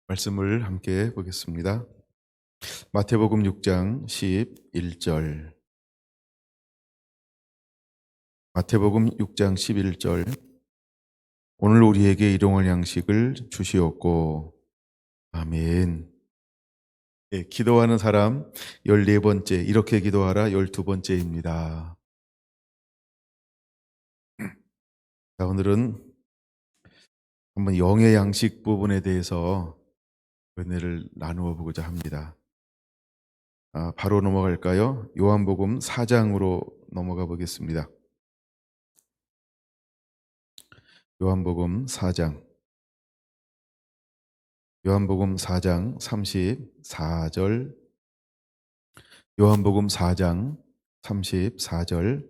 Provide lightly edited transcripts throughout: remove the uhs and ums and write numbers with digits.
말씀을 함께 보겠습니다. 마태복음 6장 11절. 마태복음 6장 11절. 오늘 우리에게 일용할 양식을 주시옵고. 아멘. 예, 기도하는 사람 14번째, 이렇게 기도하라 12번째입니다. 자, 오늘은 한번 영의 양식 부분에 대해서 은혜를 나누어 보고자 합니다. 바로 넘어갈까요? 요한복음 4장으로 넘어가 보겠습니다. 요한복음 4장. 요한복음 4장 34절. 요한복음 4장 34절.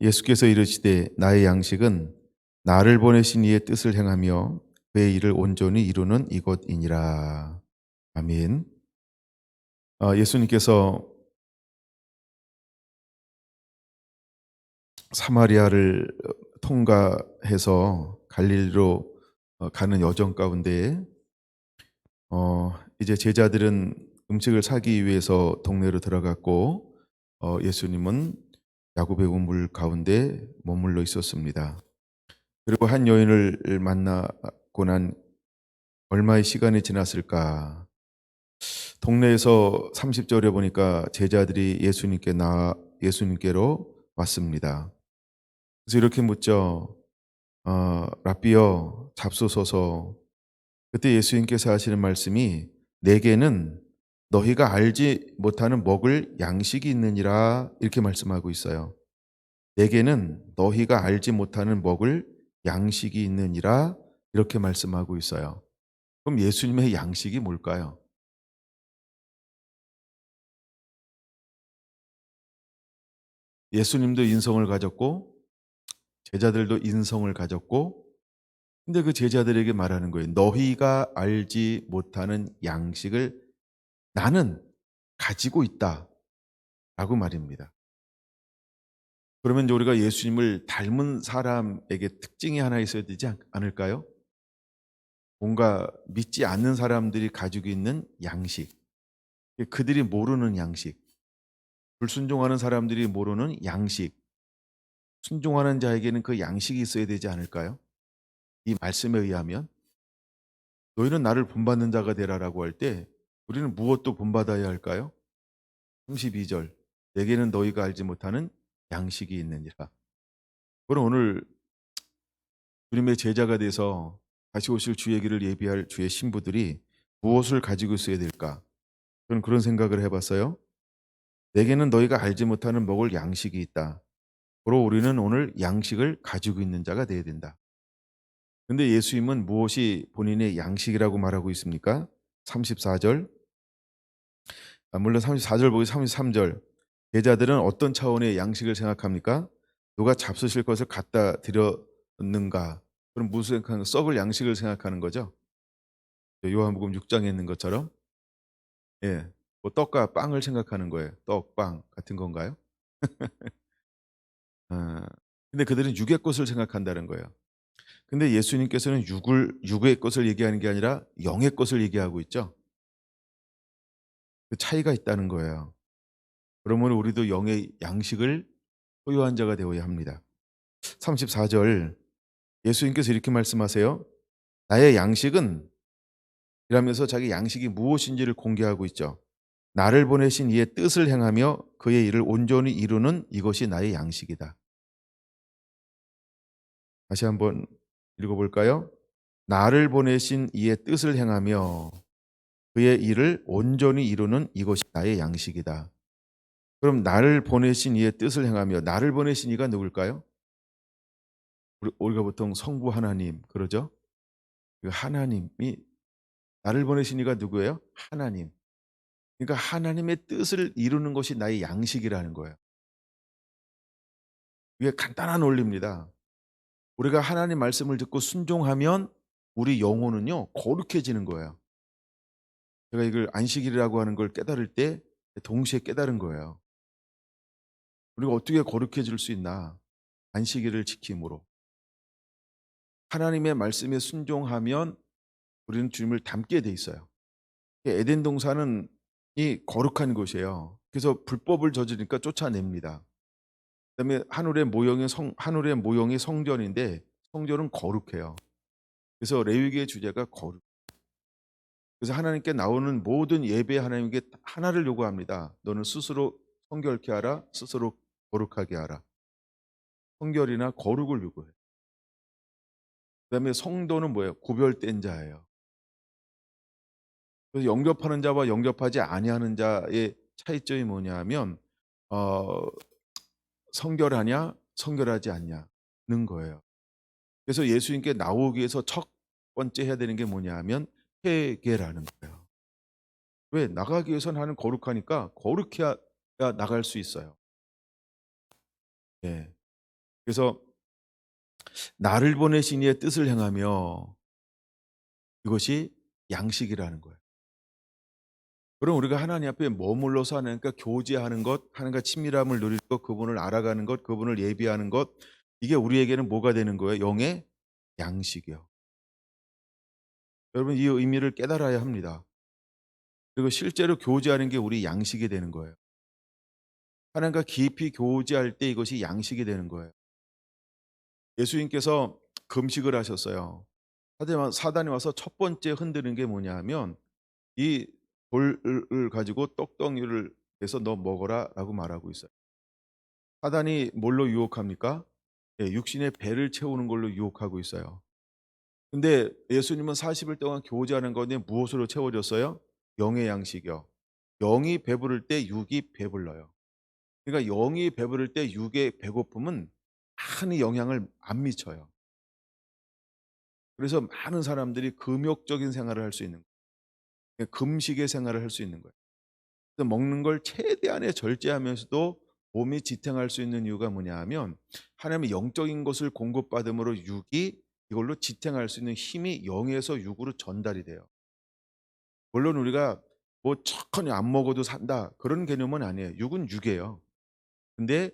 예수께서 이르시되 나의 양식은 나를 보내신 이의 뜻을 행하며 그의 일을 온전히 이루는 이것이니라. 아멘. 예수님께서 사마리아를 통과해서 갈릴리로 가는 여정 가운데 이제 제자들은 음식을 사기 위해서 동네로 들어갔고 예수님은 야곱의 우물 가운데 머물러 있었습니다. 그리고 한 여인을 만나고 난 얼마의 시간이 지났을까? 동네에서 30절에 보니까 제자들이 예수님께로 왔습니다. 그래서 이렇게 묻죠. 랍비여 잡수소서. 그때 예수님께서 하시는 말씀이 내게는 너희가 알지 못하는 먹을 양식이 있느니라, 이렇게 말씀하고 있어요. 내게는 너희가 알지 못하는 먹을 양식이 있느니라, 이렇게 말씀하고 있어요. 그럼 예수님의 양식이 뭘까요? 예수님도 인성을 가졌고 제자들도 인성을 가졌고, 근데 그 제자들에게 말하는 거예요. 너희가 알지 못하는 양식을 나는 가지고 있다 라고 말입니다. 그러면 이제 우리가 예수님을 닮은 사람에게 특징이 하나 있어야 되지 않을까요? 뭔가 믿지 않는 사람들이 가지고 있는 양식, 그들이 모르는 양식, 불순종하는 사람들이 모르는 양식, 순종하는 자에게는 그 양식이 있어야 되지 않을까요? 이 말씀에 의하면 너희는 나를 본받는 자가 되라라고 할 때 우리는 무엇도 본받아야 할까요? 32절. 내게는 너희가 알지 못하는 양식이 있느니라. 그럼 오늘 주님의 제자가 돼서 다시 오실 주의 길을 예비할 주의 신부들이 무엇을 가지고 있어야 될까? 저는 그런 생각을 해봤어요. 내게는 너희가 알지 못하는 먹을 양식이 있다. 바로 우리는 오늘 양식을 가지고 있는 자가 되어야 된다. 근데 예수님은 무엇이 본인의 양식이라고 말하고 있습니까? 34절. 물론 34절 보기 33절. 제자들은 어떤 차원의 양식을 생각합니까? 누가 잡수실 것을 갖다 드렸는가? 그럼 무슨 생각하는, 썩을 양식을 생각하는 거죠. 요한복음 6장에 있는 것처럼. 예. 뭐 떡과 빵을 생각하는 거예요. 떡, 빵 같은 건가요? 아, 근데 그들은 육의 것을 생각한다는 거예요. 근데 예수님께서는 육의 것을 얘기하는 게 아니라 영의 것을 얘기하고 있죠. 그 차이가 있다는 거예요. 그러면 우리도 영의 양식을 소유한 자가 되어야 합니다. 34절. 예수님께서 이렇게 말씀하세요. 나의 양식은, 이라면서 자기 양식이 무엇인지를 공개하고 있죠. 나를 보내신 이의 뜻을 행하며 그의 일을 온전히 이루는 이것이 나의 양식이다. 다시 한번 읽어볼까요? 나를 보내신 이의 뜻을 행하며 그의 일을 온전히 이루는 이것이 나의 양식이다. 그럼 나를 보내신 이의 뜻을 행하며, 나를 보내신 이가 누굴까요? 우리가 보통 성부 하나님 그러죠. 그 하나님이, 나를 보내신 이가 누구예요? 하나님. 그러니까 하나님의 뜻을 이루는 것이 나의 양식이라는 거예요. 이게 간단한 원리입니다. 우리가 하나님 말씀을 듣고 순종하면 우리 영혼은요 거룩해지는 거예요. 제가 이걸 안식일이라고 하는 걸 깨달을 때 동시에 깨달은 거예요. 우리가 어떻게 거룩해질 수 있나? 안식일을 지킴으로. 하나님의 말씀에 순종하면 우리는 주님을 닮게 돼 있어요. 에덴 동산은 이 거룩한 곳이에요. 그래서 불법을 저지르니까 쫓아냅니다. 그다음에 하늘의 모형이 성전인데 성전은 거룩해요. 그래서 레위기의 주제가 거룩. 그래서 하나님께 나오는 모든 예배에 하나님께 하나를 요구합니다. 너는 스스로 성결케 하라. 스스로 거룩하게 하라. 성결이나 거룩을 요구해요. 그다음에 성도는 뭐예요? 구별된 자예요. 그래서 영접하는 자와 영접하지 아니하는 자의 차이점이 뭐냐면 어 성결하냐 성결하지 않냐는 거예요. 그래서 예수님께 나오기 위해서 첫 번째 해야 되는 게 뭐냐면 회개라는 거예요. 왜? 나가기 위해서 나는 거룩하니까 거룩해야 나갈 수 있어요. 예. 그래서 나를 보내신 이의 뜻을 행하며 이것이 양식이라는 거예요. 그럼 우리가 하나님 앞에 머물러서 하나님과 교제하는 것, 하나님과 친밀함을 누릴 것, 그분을 알아가는 것, 그분을 예비하는 것, 이게 우리에게는 뭐가 되는 거예요? 영의 양식이요. 여러분 이 의미를 깨달아야 합니다. 그리고 실제로 교제하는 게 우리 양식이 되는 거예요. 하나님과 깊이 교제할 때 이것이 양식이 되는 거예요. 예수님께서 금식을 하셨어요. 하지만 사단이 와서 첫 번째 흔드는 게 뭐냐 하면 이 돌을 가지고 떡덩이를 해서 "너 먹어라."라고 말하고 있어요. 사단이 뭘로 유혹합니까? 예, 육신의 배를 채우는 걸로 유혹하고 있어요. 근데 예수님은 40일 동안 교제하는 가운데 무엇으로 채워졌어요? 영의 양식이요. 영이 배부를 때 육이 배불러요. 그러니까 영이 배부를 때 육의 배고픔은 많이 영향을 안 미쳐요. 그래서 많은 사람들이 금욕적인 생활을 할 수 있는 거예요. 금식의 생활을 할 수 있는 거예요. 그래서 먹는 걸 최대한의 절제하면서도 몸이 지탱할 수 있는 이유가 뭐냐 하면 하나님의 영적인 것을 공급받음으로 육이 이걸로 지탱할 수 있는 힘이 영에서 육으로 전달이 돼요. 물론 우리가 뭐 천천히 안 먹어도 산다 그런 개념은 아니에요. 육은 육이에요. 근데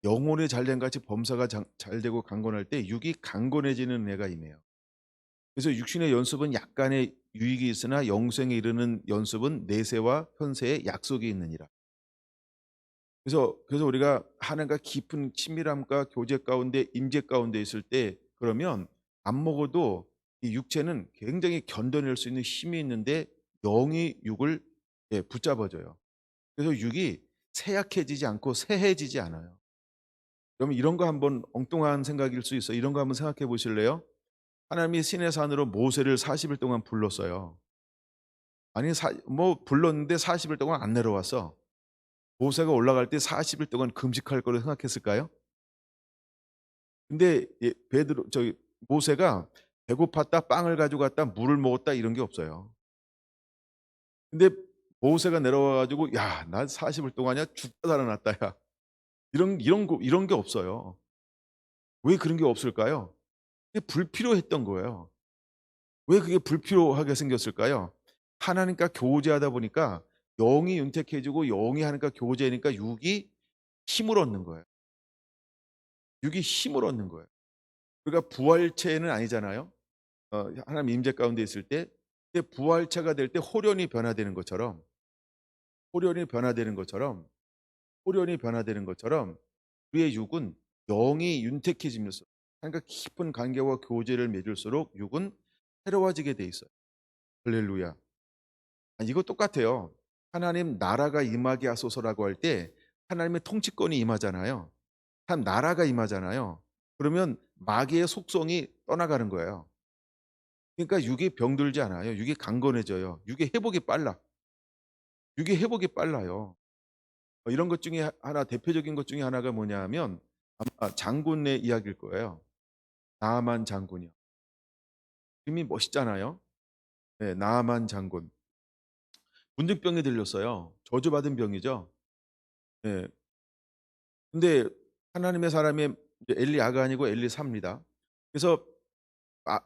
영혼의 잘됨 같이 범사가 잘 되고 강건할 때 육이 강건해지는 은혜가 임해요. 그래서 육신의 연습은 약간의 유익이 있으나 영생에 이르는 연습은 내세와 현세의 약속이 있느니라. 그래서 우리가 하나님과 깊은 친밀함과 교제 가운데 임재 가운데 있을 때 그러면 안 먹어도 이 육체는 굉장히 견뎌낼 수 있는 힘이 있는데 영이 육을 붙잡아 줘요. 그래서 육이 쇠약해지지 않고 쇠해지지 않아요. 그러면 이런 거 한번 엉뚱한 생각일 수 있어요. 이런 거 한번 생각해 보실래요? 하나님이 시내 산으로 모세를 40일 동안 불렀어요. 아니 뭐 불렀는데 40일 동안 안 내려왔어. 모세가 올라갈 때 40일 동안 금식할 거를 생각했을까요? 근데 베드로 저기 모세가 배고팠다 빵을 가져갔다 물을 먹었다 이런 게 없어요. 근데 모세가 내려와 가지고 "야 나 40일 동안이야 죽다 살아났다 야." 이런 게 없어요. 왜 그런 게 없을까요? 그게 불필요했던 거예요. 왜 그게 불필요하게 생겼을까요? 하나님과 교제하다 보니까 영이 윤택해지고 영이 하나님과 교제하니까 육이 힘을 얻는 거예요. 육이 힘을 얻는 거예요. 우리가 부활체는 아니잖아요. 하나님 임재 가운데 있을 때 근데 부활체가 될 때 호련이 변화되는 것처럼 호련이 변화되는 것처럼 호련이 변화되는 것처럼 우리의 육은 영이 윤택해지면서 하나님과 깊은 관계와 교제를 맺을수록 육은 새로워지게 돼 있어요. 할렐루야. 이거 똑같아요. 하나님 나라가 임하게 하소서라고 할 때 하나님의 통치권이 임하잖아요. 한 나라가 임하잖아요. 그러면 마귀의 속성이 떠나가는 거예요. 그러니까 육이 병들지 않아요. 육이 강건해져요. 육의 회복이 빨라. 육의 회복이 빨라요. 이런 것 중에 하나 대표적인 것 중에 하나가 뭐냐하면 아마 장군의 이야기일 거예요. 나아만 장군이요. 이름이 멋있잖아요. 네, 나아만 장군. 문득병이 들렸어요. 저주받은 병이죠. 예. 근데 하나님의 사람이 이제 엘리야가 아니고 엘리사입니다. 그래서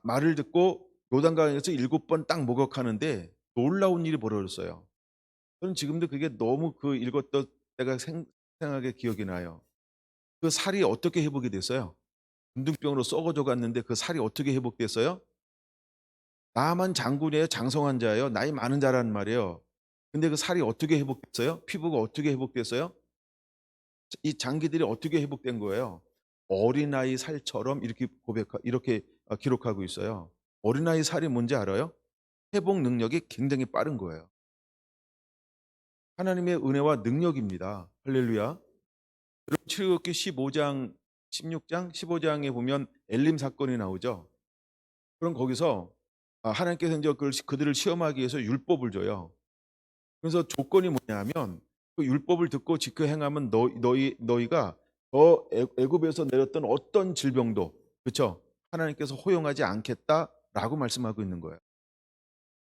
말을 듣고 요단강에서 7번 딱 목욕하는데 놀라운 일이 벌어졌어요. 저는 지금도 그게 너무 그 읽었던 때가 생생하게 기억이 나요. 그 살이 어떻게 회복이 됐어요? 문둥병으로 썩어져 갔는데 그 살이 어떻게 회복됐어요? 나만 장군이에요? 장성한 자예요? 나이 많은 자란 말이에요. 근데 그 살이 어떻게 회복됐어요? 피부가 어떻게 회복됐어요? 이 장기들이 어떻게 회복된 거예요? 어린아이 살처럼 이렇게 이렇게 기록하고 있어요. 어린아이 살이 뭔지 알아요? 회복 능력이 굉장히 빠른 거예요. 하나님의 은혜와 능력입니다. 할렐루야. 여러분 출애굽기 15장, 16장, 15장에 보면 엘림 사건이 나오죠. 그럼 거기서 하나님께서 이제 그들을 시험하기 위해서 율법을 줘요. 그래서 조건이 뭐냐면 그 율법을 듣고 지켜 행하면 너희가 더 애굽에서 내렸던 어떤 질병도 그렇죠? 하나님께서 허용하지 않겠다라고 말씀하고 있는 거예요.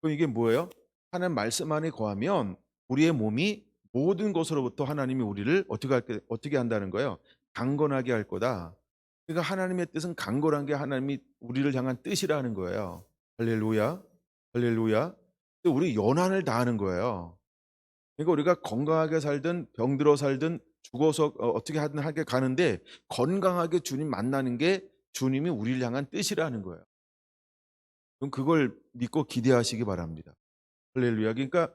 그럼 이게 뭐예요? 하나님 말씀 안에 거하면 우리의 몸이 모든 것으로부터 하나님이 우리를 어떻게 한다는 거예요? 강건하게 할 거다. 그러니까 하나님의 뜻은 강건한 게 하나님이 우리를 향한 뜻이라는 거예요. 할렐루야. 할렐루야. 우리 연한을 다하는 거예요. 그러니까 우리가 건강하게 살든 병들어 살든 죽어서 어떻게 하든 하게 가는데 건강하게 주님 만나는 게 주님이 우리를 향한 뜻이라는 거예요. 그럼 그걸 믿고 기대하시기 바랍니다. 할렐루야. 그러니까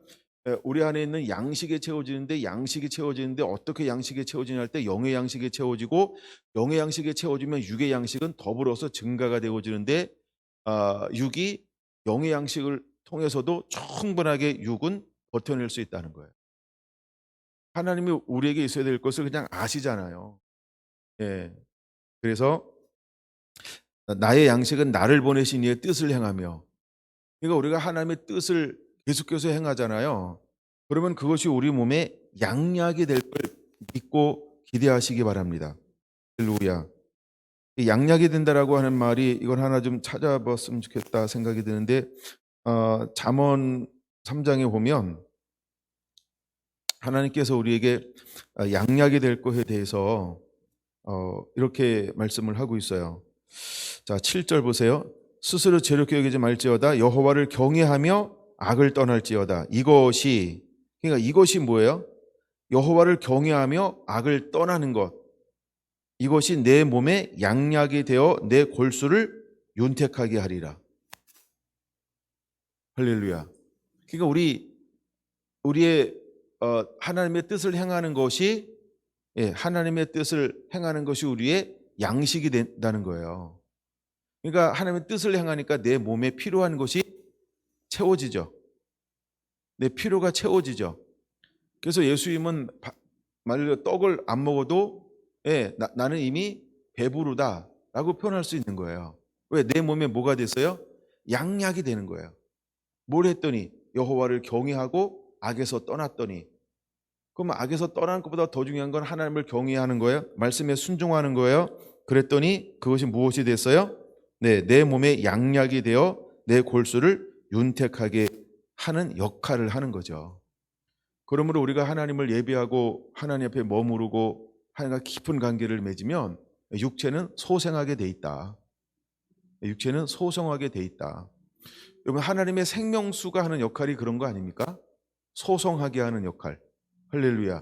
우리 안에 있는 양식이 채워지는데 어떻게 양식이 채워지냐 할 때 영의 양식이 채워지고 영의 양식이 채워지면 육의 양식은 더불어서 증가가 되어지는데 육이 영의 양식을 통해서도 충분하게 육은 버텨낼 수 있다는 거예요. 하나님이 우리에게 있어야 될 것을 그냥 아시잖아요. 예. 그래서 나의 양식은 나를 보내신 이의 뜻을 행하며 그러니까 우리가 하나님의 뜻을 계속해서 행하잖아요. 그러면 그것이 우리 몸에 양약이 될 걸 믿고 기대하시기 바랍니다. 할렐루야. 이 양약이 된다라고 하는 말이 이건 하나 좀 찾아봤으면 좋겠다 생각이 드는데 잠언 3장에 보면 하나님께서 우리에게 양약이 될 것에 대해서 이렇게 말씀을 하고 있어요. 자, 7절 보세요. 스스로 죄롭게 여기지 말지어다 여호와를 경외하며 악을 떠날지어다. 그러니까 이것이 뭐예요? 여호와를 경외하며 악을 떠나는 것. 이것이 내 몸에 양약이 되어 내 골수를 윤택하게 하리라. 할렐루야. 그러니까 우리의 하나님의 뜻을 행하는 것이 하나님의 뜻을 행하는 것이 우리의 양식이 된다는 거예요. 그러니까 하나님의 뜻을 행하니까 내 몸에 필요한 것이 채워지죠. 내 필요가 채워지죠. 그래서 예수님은 만약에 떡을 안 먹어도 나는 이미 배부르다라고 표현할 수 있는 거예요. 왜? 내 몸에 뭐가 됐어요? 양약이 되는 거예요. 뭘 했더니 여호와를 경외하고 악에서 떠났더니 그럼 악에서 떠나는 것보다 더 중요한 건 하나님을 경외하는 거예요. 말씀에 순종하는 거예요. 그랬더니 그것이 무엇이 됐어요? 네, 내 몸에 양약이 되어 내 골수를 윤택하게 하는 역할을 하는 거죠. 그러므로 우리가 하나님을 예배하고 하나님 앞에 머무르고 하나님과 깊은 관계를 맺으면 육체는 소생하게 돼 있다. 육체는 소성하게 돼 있다. 여러분 하나님의 생명수가 하는 역할이 그런 거 아닙니까? 소성하게 하는 역할. 할렐루야.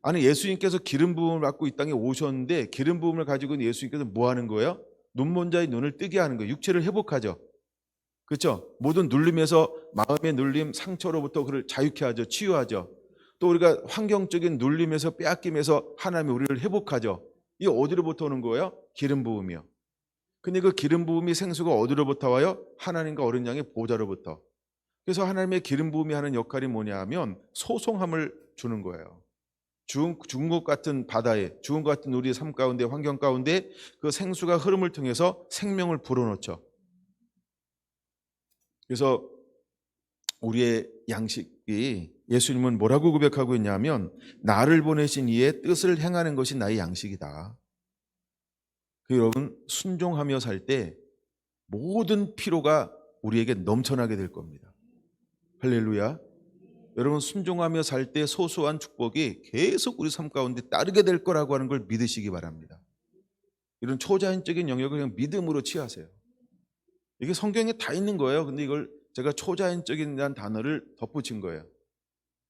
아니 예수님께서 기름 부음을 받고 이 땅에 오셨는데 기름 부음을 가지고 있는 예수님께서 뭐 하는 거예요? 눈먼 자의 눈을 뜨게 하는 거예요. 육체를 회복하죠. 그렇죠? 모든 눌림에서 마음의 눌림, 상처로부터 그를 자유케 하죠. 치유하죠. 또 우리가 환경적인 눌림에서 빼앗김에서 하나님이 우리를 회복하죠. 이게 어디로부터 오는 거예요? 기름 부음이요. 근데 그 기름 부음이 생수가 어디로부터 와요? 하나님과 어린 양의 보좌로부터. 그래서 하나님의 기름 부음이 하는 역할이 뭐냐 하면 소송함을 주는 거예요. 죽은 것 같은 바다에 죽은 것 같은 우리의 삶 가운데 환경 가운데 그 생수가 흐름을 통해서 생명을 불어넣죠. 그래서 우리의 양식이 예수님은 뭐라고 고백하고 있냐면 나를 보내신 이의 뜻을 행하는 것이 나의 양식이다. 여러분 순종하며 살 때 모든 피로가 우리에게 넘쳐나게 될 겁니다. 할렐루야. 여러분 순종하며 살 때 소소한 축복이 계속 우리 삶 가운데 따르게 될 거라고 하는 걸 믿으시기 바랍니다. 이런 초자연적인 영역을 그냥 믿음으로 취하세요. 이게 성경에 다 있는 거예요. 근데 이걸 제가 초자연적인이라는 단어를 덧붙인 거예요.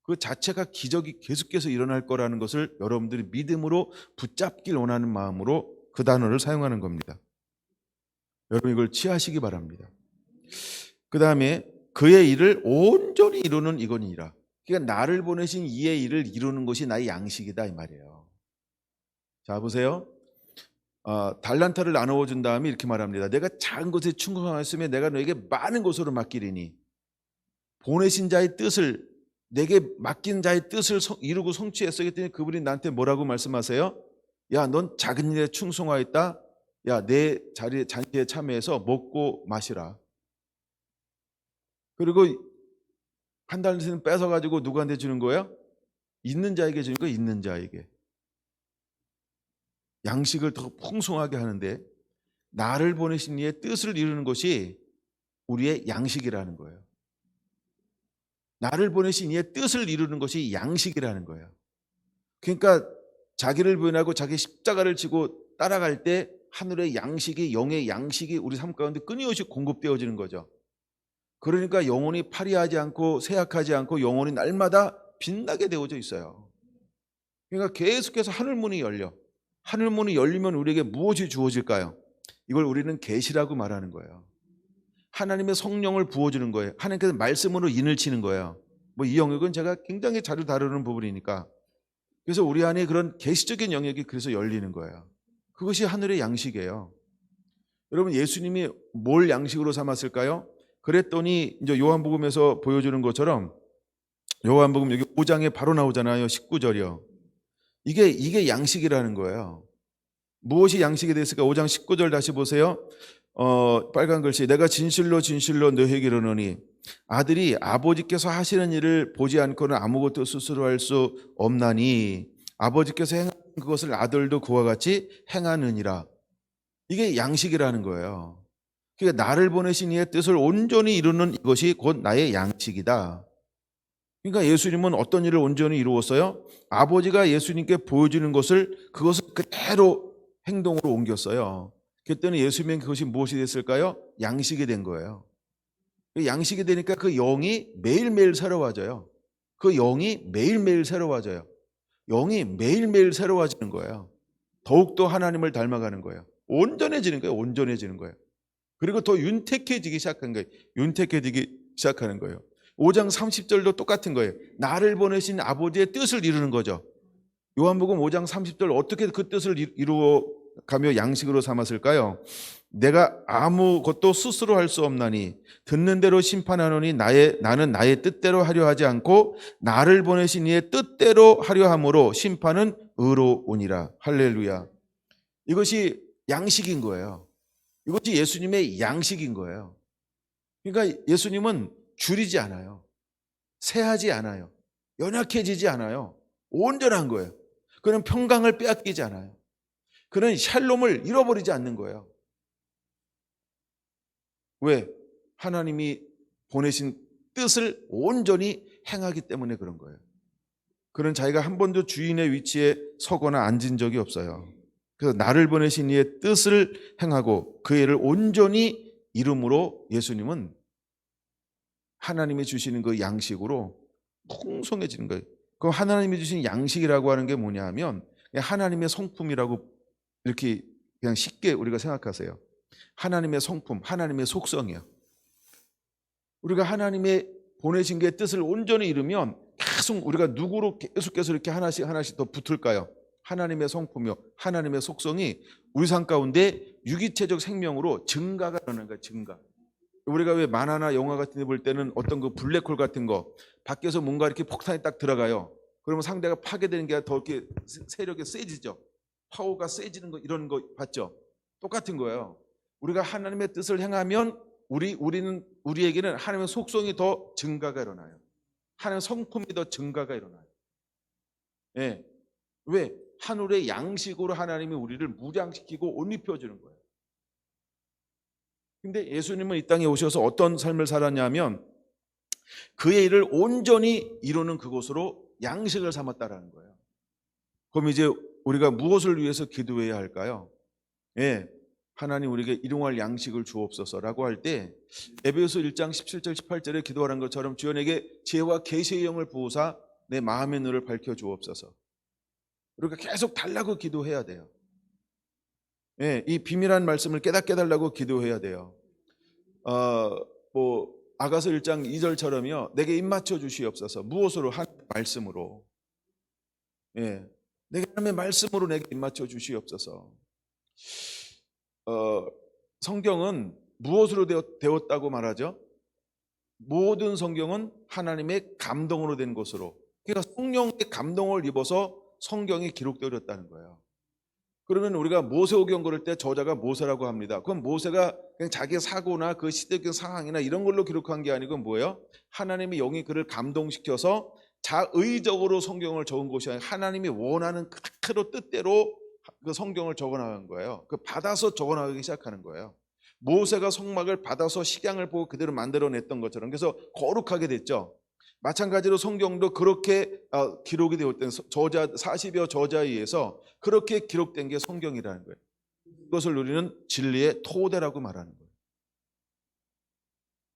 그 자체가 기적이 계속해서 일어날 거라는 것을 여러분들이 믿음으로 붙잡길 원하는 마음으로 그 단어를 사용하는 겁니다. 여러분 이걸 취하시기 바랍니다. 그다음에 그의 일을 온전히 이루는 이거니라. 그러니까 나를 보내신 이의 일을 이루는 것이 나의 양식이다 이 말이에요. 자 보세요. 달란트를 나누어 준 다음에 이렇게 말합니다. 내가 작은 것에 충성하였으면 내가 너에게 많은 것으로 맡기리니 보내신 자의 뜻을 내게 맡긴 자의 뜻을 이루고 성취했어. 그랬더니 그분이 나한테 뭐라고 말씀하세요? 야, 넌 작은 일에 충성하였다. 야, 내 잔치에 참여해서 먹고 마시라. 그리고 한 달치는 뺏어가지고 누구한테 주는 거예요? 있는 자에게 주는 거예요. 있는 자에게. 양식을 더 풍성하게 하는데 나를 보내신 이의 뜻을 이루는 것이 우리의 양식이라는 거예요. 나를 보내신 이의 뜻을 이루는 것이 양식이라는 거예요. 그러니까 자기를 부인하고 자기 십자가를 지고 따라갈 때 하늘의 양식이, 영의 양식이 우리 삶 가운데 끊임없이 공급되어지는 거죠. 그러니까 영혼이 파리하지 않고 쇠약하지 않고 영혼이 날마다 빛나게 되어져 있어요. 그러니까 계속해서 하늘문이 열려. 하늘문이 열리면 우리에게 무엇이 주어질까요? 이걸 우리는 계시라고 말하는 거예요. 하나님의 성령을 부어주는 거예요. 하나님께서 말씀으로 인을 치는 거예요. 뭐 이 영역은 제가 굉장히 자주 다루는 부분이니까. 그래서 우리 안에 그런 계시적인 영역이 그래서 열리는 거예요. 그것이 하늘의 양식이에요. 여러분 예수님이 뭘 양식으로 삼았을까요? 그랬더니 이제 요한복음에서 보여주는 것처럼 요한복음 여기 5장에 바로 나오잖아요. 19절이요. 이게 양식이라는 거예요. 무엇이 양식이 됐을까? 5장 19절 다시 보세요. 빨간 글씨 내가 진실로 진실로 너희에게 이르노니 아들이 아버지께서 하시는 일을 보지 않고는 아무것도 스스로 할 수 없나니 아버지께서 행하는 그것을 아들도 그와 같이 행하느니라. 이게 양식이라는 거예요. 그러니까 나를 보내신 이의 뜻을 온전히 이루는 이것이 곧 나의 양식이다. 그러니까 예수님은 어떤 일을 온전히 이루었어요? 아버지가 예수님께 보여주는 것을 그것을 그대로 행동으로 옮겼어요. 그랬더니 예수님은 그것이 무엇이 됐을까요? 양식이 된 거예요. 양식이 되니까 그 영이 매일매일 새로워져요. 그 영이 매일매일 새로워져요. 영이 매일매일 새로워지는 거예요. 더욱더 하나님을 닮아가는 거예요. 온전해지는 거예요. 온전해지는 거예요. 그리고 더 윤택해지기 시작한 거예요. 윤택해지기 시작하는 거예요. 5장 30절도 똑같은 거예요. 나를 보내신 아버지의 뜻을 이루는 거죠. 요한복음 5장 30절 어떻게 그 뜻을 이루어가며 양식으로 삼았을까요? 내가 아무것도 스스로 할 수 없나니 듣는 대로 심판하노니 나는 나의 뜻대로 하려 하지 않고 나를 보내신 이의 뜻대로 하려 함으로 심판은 의로우니라. 할렐루야. 이것이 양식인 거예요. 이것이 예수님의 양식인 거예요. 그러니까 예수님은 줄이지 않아요. 세하지 않아요. 연약해지지 않아요. 온전한 거예요. 그는 평강을 빼앗기지 않아요. 그는 샬롬을 잃어버리지 않는 거예요. 왜? 하나님이 보내신 뜻을 온전히 행하기 때문에 그런 거예요. 그는 자기가 한 번도 주인의 위치에 서거나 앉은 적이 없어요. 그래서 나를 보내신 이의 뜻을 행하고 그 일을 온전히 이름으로 예수님은 하나님이 주시는 그 양식으로 풍성해지는 거예요. 그럼 하나님이 주신 양식이라고 하는 게 뭐냐 하면 하나님의 성품이라고 이렇게 그냥 쉽게 우리가 생각하세요. 하나님의 성품, 하나님의 속성이에요. 우리가 하나님의 보내신 게 뜻을 온전히 이루면 계속 우리가 누구로 계속해서 이렇게 하나씩 더 붙을까요? 하나님의 성품이요. 하나님의 속성이 우리 삶 가운데 유기체적 생명으로 증가가 일어나는 거예요. 증가. 우리가 왜 만화나 영화 같은 데 볼 때는 어떤 그 블랙홀 같은 거 밖에서 뭔가 이렇게 폭탄이 딱 들어가요. 그러면 상대가 파괴되는 게 더 이렇게 세력이 세지죠. 파워가 세지는 거 이런 거 봤죠? 똑같은 거예요. 우리가 하나님의 뜻을 행하면 우리에게는 하나님의 속성이 더 증가가 일어나요. 하나님의 성품이 더 증가가 일어나요. 예. 왜? 하늘의 양식으로 하나님이 우리를 무장시키고 옷 입혀주는 거예요. 근데 예수님은 이 땅에 오셔서 어떤 삶을 살았냐면 그의 일을 온전히 이루는 그곳으로 양식을 삼았다라는 거예요. 그럼 이제 우리가 무엇을 위해서 기도해야 할까요? 예, 하나님 우리에게 일용할 양식을 주옵소서라고 할 때 에베소서 1장 17절 18절에 기도하는 것처럼 주연에게 지혜와 계시의 영을 부으사 내 마음의 눈을 밝혀 주옵소서. 우리가 계속 달라고 기도해야 돼요. 예, 이 비밀한 말씀을 깨닫게 달라고 기도해야 돼요. 아가서 1장 2절처럼요. 내게 입맞춰 주시옵소서. 무엇으로? 한 말씀으로. 예. 내게 하나님의 말씀으로 내게 입맞춰 주시옵소서. 성경은 무엇으로 되었다고 말하죠? 모든 성경은 하나님의 감동으로 된 것으로. 그러니까 성령의 감동을 입어서 성경이 기록되었다는 거예요. 그러면 우리가 모세오경 고를 때 저자가 모세라고 합니다. 그럼 모세가 그냥 자기의 사고나 그 시대적 상황이나 이런 걸로 기록한 게 아니고 뭐예요? 하나님의 영이 그를 감동시켜서 자의적으로 성경을 적은 것이 아니라 하나님이 원하는 그대로 뜻대로 그 성경을 적어나간 거예요. 그 받아서 적어나가기 시작하는 거예요. 모세가 성막을 받아서 식양을 보고 그대로 만들어냈던 것처럼. 그래서 거룩하게 됐죠. 마찬가지로 성경도 그렇게 기록이 되었던 저자 40여 저자에 의해서 그렇게 기록된 게 성경이라는 거예요. 이것을 우리는 진리의 토대라고 말하는 거예요.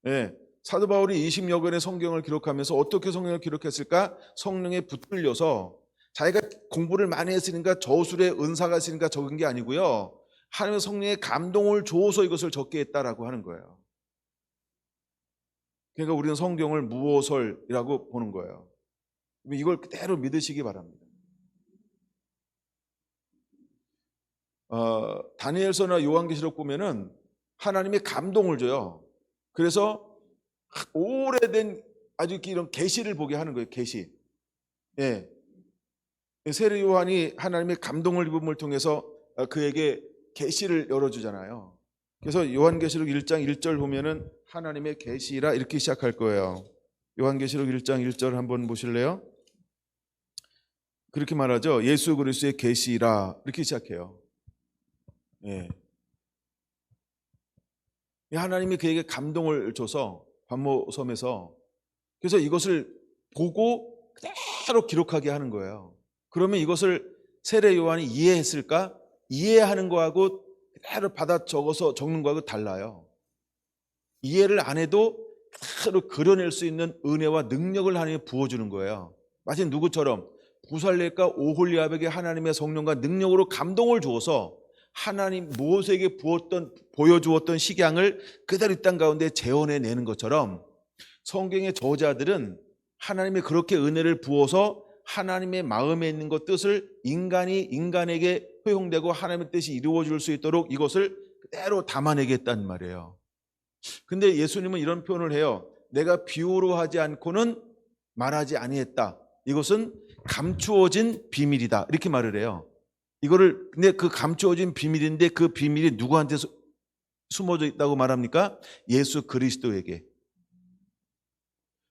네. 사도 바울이 20여 권의 성경을 기록하면서 어떻게 성경을 기록했을까? 성령에 붙들려서 자기가 공부를 많이 했으니까 저술의 은사가 있으니까 적은 게 아니고요. 하나님의 성령의 감동을 줘서 이것을 적게 했다라고 하는 거예요. 그러니까 우리는 성경을 무오설이라고 보는 거예요. 이걸 그대로 믿으시기 바랍니다. 다니엘서나 요한계시록 보면은 하나님이 감동을 줘요. 그래서 오래된 아주 이런 계시를 보게 하는 거예요. 계시. 예. 세례 요한이 하나님의 감동을 입음을 통해서 그에게 계시를 열어주잖아요. 그래서 요한계시록 1장 1절 보면은 하나님의 계시라 이렇게 시작할 거예요. 요한계시록 1장 1절 한번 보실래요? 그렇게 말하죠. 예수 그리스도의 계시라 이렇게 시작해요. 예. 하나님이 그에게 감동을 줘서 반모섬에서 그래서 이것을 보고 그대로 기록하게 하는 거예요. 그러면 이것을 세례 요한이 이해했을까? 이해하는 거하고 그대로 받아 적어서 적는 거하고 달라요. 이해를 안 해도 그대로 그려낼 수 있는 은혜와 능력을 하나님이 부어주는 거예요. 마치 누구처럼 부살렐과 오홀리압에게 하나님의 성령과 능력으로 감동을 주어서 하나님 모세에게 보여주었던 식양을 그대로 이 땅 가운데 재현해내는 것처럼 성경의 저자들은 하나님이 그렇게 은혜를 부어서 하나님의 마음에 있는 것 뜻을 인간이 인간에게 허용되고 하나님의 뜻이 이루어질 수 있도록 이것을 그대로 담아내겠다는 말이에요. 근데 예수님은 이런 표현을 해요. 내가 비유로 하지 않고는 말하지 아니했다. 이것은 감추어진 비밀이다. 이렇게 말을 해요. 이거를 근데 그 감추어진 비밀인데 그 비밀이 누구한테 숨어져 있다고 말합니까? 예수 그리스도에게.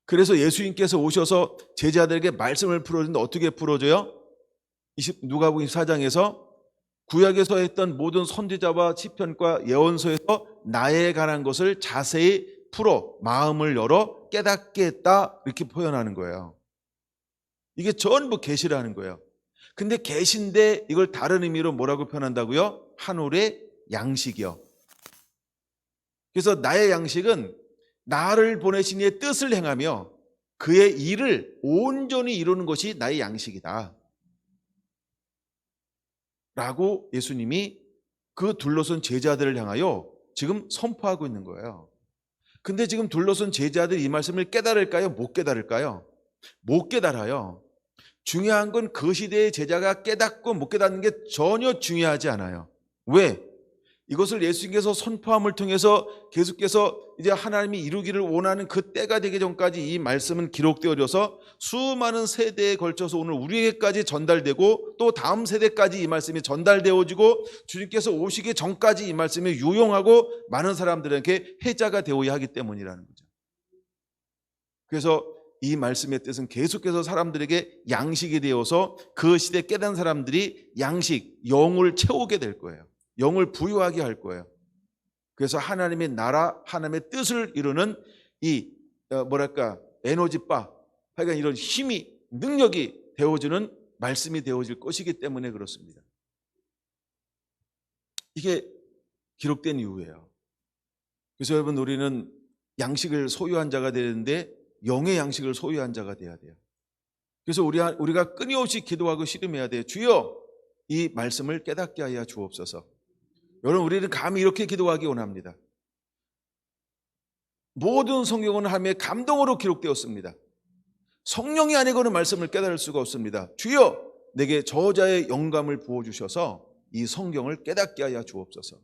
그래서 예수님께서 오셔서 제자들에게 말씀을 풀어주는데 어떻게 풀어줘요? 누가복음 24장에서 구약에서 했던 모든 선지자와 시편과 예언서에서 나에 관한 것을 자세히 풀어 마음을 열어 깨닫게 했다 이렇게 표현하는 거예요. 이게 전부 계시라는 거예요. 근데 계시인데 이걸 다른 의미로 뭐라고 표현한다고요? 하늘의 양식이요. 그래서 나의 양식은 나를 보내신 이의 뜻을 행하며 그의 일을 온전히 이루는 것이 나의 양식이다 라고 예수님이 그 둘러선 제자들을 향하여 지금 선포하고 있는 거예요. 근데 지금 둘러선 제자들이 이 말씀을 깨달을까요? 못 깨달을까요? 못 깨달아요. 중요한 건 그 시대의 제자가 깨닫고 못 깨닫는 게 전혀 중요하지 않아요. 왜? 이것을 예수님께서 선포함을 통해서 계속해서 이제 하나님이 이루기를 원하는 그 때가 되기 전까지 이 말씀은 기록되어져서 수많은 세대에 걸쳐서 오늘 우리에게까지 전달되고 또 다음 세대까지 이 말씀이 전달되어지고 주님께서 오시기 전까지 이 말씀이 유용하고 많은 사람들에게 해자가 되어야 하기 때문이라는 거죠. 그래서 이 말씀의 뜻은 계속해서 사람들에게 양식이 되어서 그 시대에 깨달은 사람들이 양식, 영을 채우게 될 거예요. 영을 부유하게 할 거예요. 그래서 하나님의 나라, 하나님의 뜻을 이루는 이 에너지바, 하여간 이런 힘이, 능력이 되어주는 말씀이 되어질 것이기 때문에 그렇습니다. 이게 기록된 이유예요. 그래서 여러분 우리는 양식을 소유한 자가 되는데 영의 양식을 소유한 자가 돼야 돼요. 그래서 우리가 끊임없이 기도하고 씨름해야 돼요. 주여 이 말씀을 깨닫게 하여 주옵소서. 여러분 우리는 감히 이렇게 기도하기 원합니다. 모든 성경은 하나님의 감동으로 기록되었습니다. 성령이 아니고는 말씀을 깨달을 수가 없습니다. 주여 내게 저자의 영감을 부어주셔서 이 성경을 깨닫게 하여 주옵소서.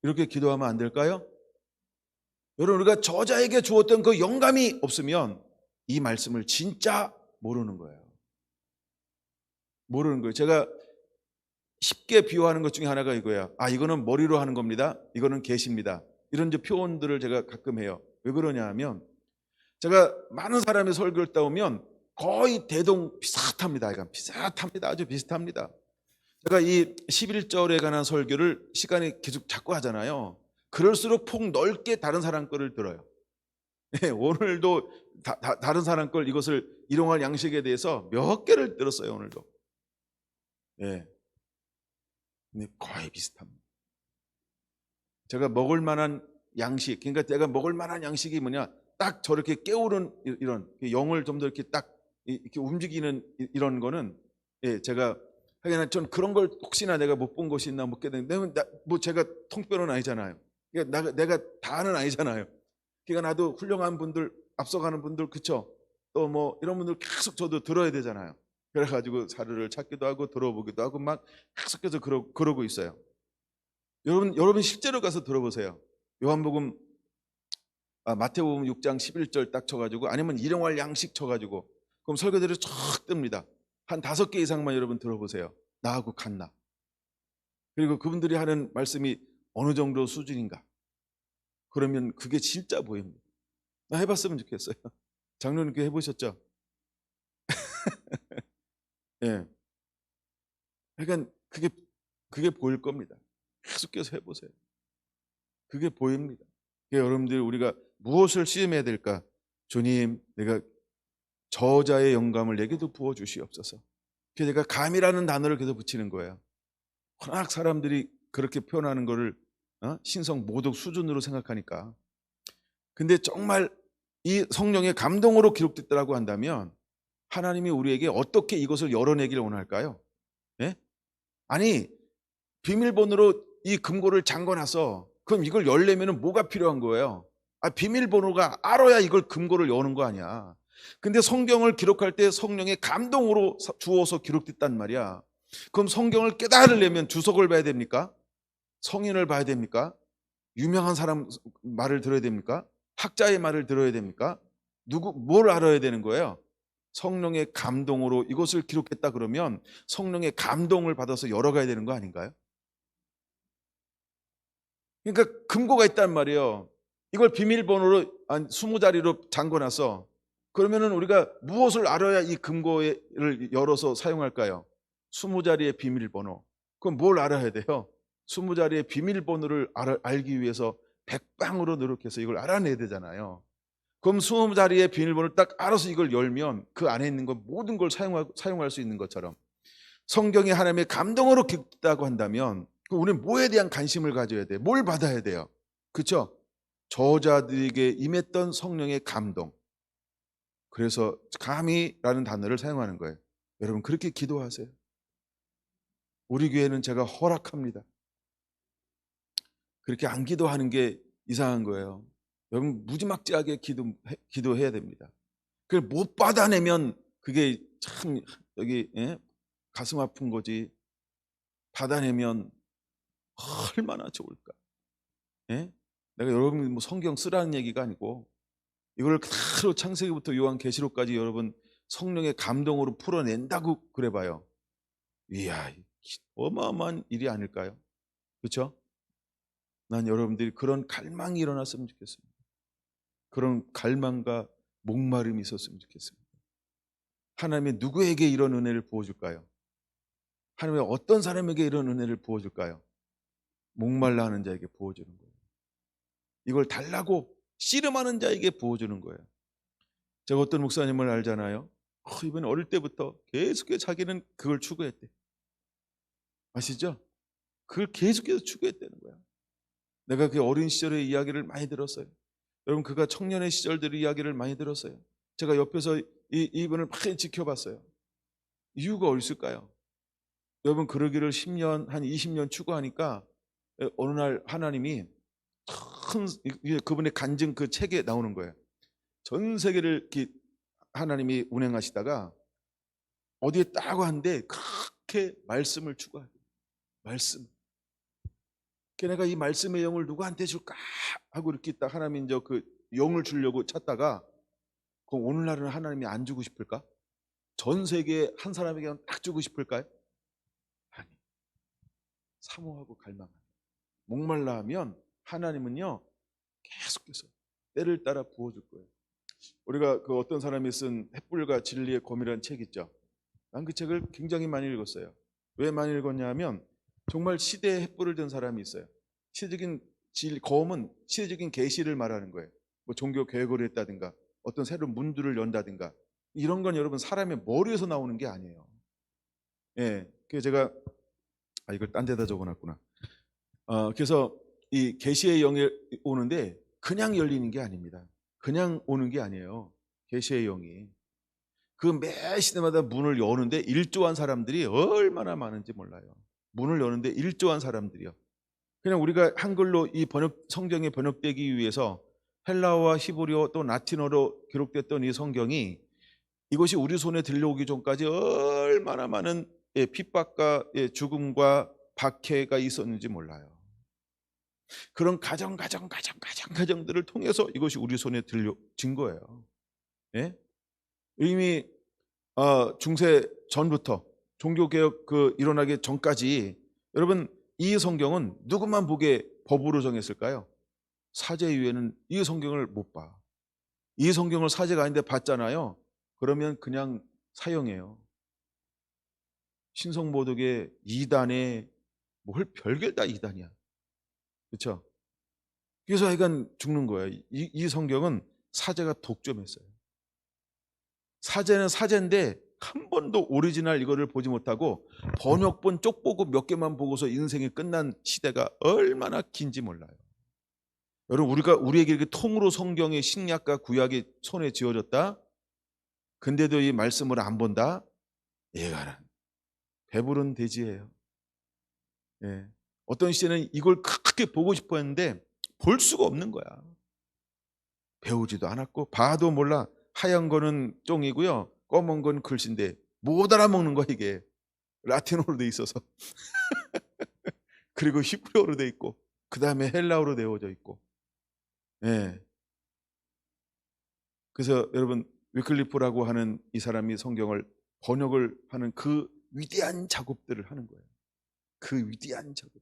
이렇게 기도하면 안 될까요? 여러분, 우리가 저자에게 주었던 그 영감이 없으면 이 말씀을 진짜 모르는 거예요. 모르는 거예요. 제가 쉽게 비유하는 것 중에 하나가 이거야. 이거는 머리로 하는 겁니다. 이거는 계시입니다. 이런 이제 표현들을 제가 가끔 해요. 왜 그러냐 하면 제가 많은 사람의 설교를 따오면 거의 대동 비슷합니다. 이건 비슷합니다. 아주 비슷합니다. 제가 이 11절에 관한 설교를 시간이 계속 자꾸 하잖아요. 그럴수록 폭 넓게 다른 사람 거를 들어요. 네, 오늘도 다른 사람 걸 이것을 일용할 양식에 대해서 몇 개를 들었어요. 오늘도. 예. 근데 거의 비슷합니다. 제가 먹을 만한 양식, 그러니까 제가 먹을 만한 양식이 뭐냐, 딱 저렇게 깨우는 이런 영을 좀 더 이렇게 딱 이렇게 움직이는 이런 거는, 예, 제가 하긴 전 그런 걸 혹시나 내가 못 본 것이 있나 묻게 되는데, 뭐 제가 통뼈는 아니잖아요. 그러니까 내가 다는 아니잖아요. 그러니까 나도 훌륭한 분들, 앞서가는 분들, 그쵸? 또 뭐 이런 분들 계속 저도 들어야 되잖아요. 그래가지고 자료를 찾기도 하고 들어보기도 하고 막 계속해서 그러고 있어요. 여러분 실제로 가서 들어보세요. 요한복음, 마태복음 6장 11절 딱 쳐가지고, 아니면 일용할 양식 쳐가지고, 그럼 설교들이 쫙 뜹니다. 한 5개 이상만 여러분 들어보세요. 나하고 같나? 그리고 그분들이 하는 말씀이 어느 정도 수준인가? 그러면 그게 진짜 보입니다. 나 해봤으면 좋겠어요. 장로님 그 해보셨죠? 예. 그러니까 그게 보일 겁니다. 계속해서 해보세요. 그게 보입니다. 그러니까 여러분들, 우리가 무엇을 시험해야 될까? 주님, 내가 저자의 영감을 내게도 부어 주시옵소서. 그래서 내가 감이라는 단어를 계속 붙이는 거예요. 워낙 사람들이 그렇게 표현하는 거를 신성 모독 수준으로 생각하니까. 근데 정말 이 성령의 감동으로 기록됐다고 한다면 하나님이 우리에게 어떻게 이것을 열어내기를 원할까요? 예? 아니, 비밀번호로 이 금고를 잠궈놔서 그럼 이걸 열려면 뭐가 필요한 거예요? 비밀번호가 알아야 이걸 금고를 여는 거 아니야. 근데 성경을 기록할 때 성령의 감동으로 주어서 기록됐단 말이야. 그럼 성경을 깨달으려면 주석을 봐야 됩니까? 성인을 봐야 됩니까? 유명한 사람 말을 들어야 됩니까? 학자의 말을 들어야 됩니까? 뭘 알아야 되는 거예요? 성령의 감동으로 이것을 기록했다 그러면 성령의 감동을 받아서 열어가야 되는 거 아닌가요? 그러니까 금고가 있단 말이에요. 이걸 비밀번호로 20자리로 잠궈놔서, 그러면은 우리가 무엇을 알아야 이 금고를 열어서 사용할까요? 20자리의 비밀번호. 그럼 뭘 알아야 돼요? 20자리의 비밀번호를 알기 위해서 백방으로 노력해서 이걸 알아내야 되잖아요. 그럼 20자리의 비밀번호를 딱 알아서 이걸 열면 그 안에 있는 것 모든 걸 사용할 수 있는 것처럼, 성경이 하나님의 감동으로 기록됐다고 한다면 우리는 뭐에 대한 관심을 가져야 돼요? 뭘 받아야 돼요? 그렇죠? 저자들에게 임했던 성령의 감동. 그래서 감이라는 단어를 사용하는 거예요. 여러분, 그렇게 기도하세요. 우리 교회는 제가 허락합니다. 그렇게 안 기도하는 게 이상한 거예요. 여러분, 무지막지하게 기도해야 됩니다. 그걸 못 받아내면 그게 참 여기 가슴 아픈 거지. 받아내면 얼마나 좋을까. 예? 내가 여러분 뭐 성경 쓰라는 얘기가 아니고, 이걸 그대로 창세기부터 요한계시록까지 여러분 성령의 감동으로 풀어낸다고 그래봐요. 이야, 어마어마한 일이 아닐까요? 그렇죠? 난 여러분들이 그런 갈망이 일어났으면 좋겠습니다. 그런 갈망과 목마름이 있었으면 좋겠습니다. 하나님의 누구에게 이런 은혜를 부어줄까요? 하나님의 어떤 사람에게 이런 은혜를 부어줄까요? 목말라 하는 자에게 부어주는 거예요. 이걸 달라고 씨름하는 자에게 부어주는 거예요. 제가 어떤 목사님을 알잖아요. 이번에 어릴 때부터 계속해서 자기는 그걸 추구했대. 아시죠? 그걸 계속해서 추구했다는 거야. 내가 그 어린 시절의 이야기를 많이 들었어요. 여러분, 그가 청년의 시절들의 이야기를 많이 들었어요. 제가 옆에서 이분을 많이 지켜봤어요. 이유가 어디 있을까요? 여러분, 그러기를 10년, 한 20년 추구하니까 어느 날 하나님이 큰 그분의 간증 그 책에 나오는 거예요. 전 세계를 이렇게 하나님이 운행하시다가 어디에 딱 왔는데 그렇게 말씀을 추구해요. 말씀. 걔네가 이 말씀의 영을 누구한테 줄까 하고 이렇게 딱 하나님 이제 그 영을 주려고 찾다가 그럼 오늘날은 하나님이 안 주고 싶을까? 전 세계 한 사람에게 딱 주고 싶을까요? 아니. 사모하고 갈망하는. 목말라 하면 하나님은요 계속해서 때를 따라 부어줄 거예요. 우리가 그 어떤 사람이 쓴 햇불과 진리의 검이라는 책 있죠. 난 그 책을 굉장히 많이 읽었어요. 왜 많이 읽었냐 하면 정말 시대에 햇불을 든 사람이 있어요. 시대적인 검은 시대적인 계시를 말하는 거예요. 뭐 종교 개혁을 했다든가 어떤 새로운 문들을 연다든가 이런 건 여러분 사람의 머리에서 나오는 게 아니에요. 예, 그래서 제가 이걸 딴 데다 적어놨구나. 그래서 이 계시의 영이 오는데 그냥 열리는 게 아닙니다. 그냥 오는 게 아니에요. 계시의 영이 그 매 시대마다 문을 여는데 일조한 사람들이 얼마나 많은지 몰라요. 문을 여는데 일조한 사람들이요. 그냥 우리가 한글로 이 성경이 번역되기 위해서 헬라어와 히브리어 또 라틴어로 기록됐던 이 성경이 이것이 우리 손에 들려오기 전까지 얼마나 많은 핍박과 죽음과 박해가 있었는지 몰라요. 그런 가정들을 통해서 이것이 우리 손에 들려진 거예요. 예? 이미 중세 전부터 종교개혁 일어나기 전까지 여러분 이 성경은 누구만 보게 법으로 정했을까요? 사제 이외에는 이 성경을 못 봐. 이 성경을 사제가 아닌데 봤잖아요. 그러면 그냥 사형이에요. 신성모독의 이단에 뭘 별게 다 이단이야. 그렇죠? 그래서 하여간 죽는 거예요. 이 성경은 사제가 독점했어요. 사제는 사제인데 한 번도 오리지널 이거를 보지 못하고 번역본 쪽보고 몇 개만 보고서 인생이 끝난 시대가 얼마나 긴지 몰라요. 여러분 우리에게 이렇게 통으로 성경의 신약과 구약이 손에 쥐어졌다. 근데도 이 말씀을 안 본다. 얘가는 배부른 돼지예요. 예. 어떤 시대는 이걸 크게 보고 싶어 했는데 볼 수가 없는 거야. 배우지도 않았고 봐도 몰라. 하얀 거는 쫑이고요. 검은 건 글씨인데 못 알아먹는 거야 이게. 라틴어로 돼 있어서. 그리고 히브리어로 돼 있고 그 다음에 헬라어로 되어져 있고. 예. 그래서 여러분 위클리프라고 하는 이 사람이 성경을 번역을 하는 그 위대한 작업들을 하는 거예요. 그 위대한 작업을.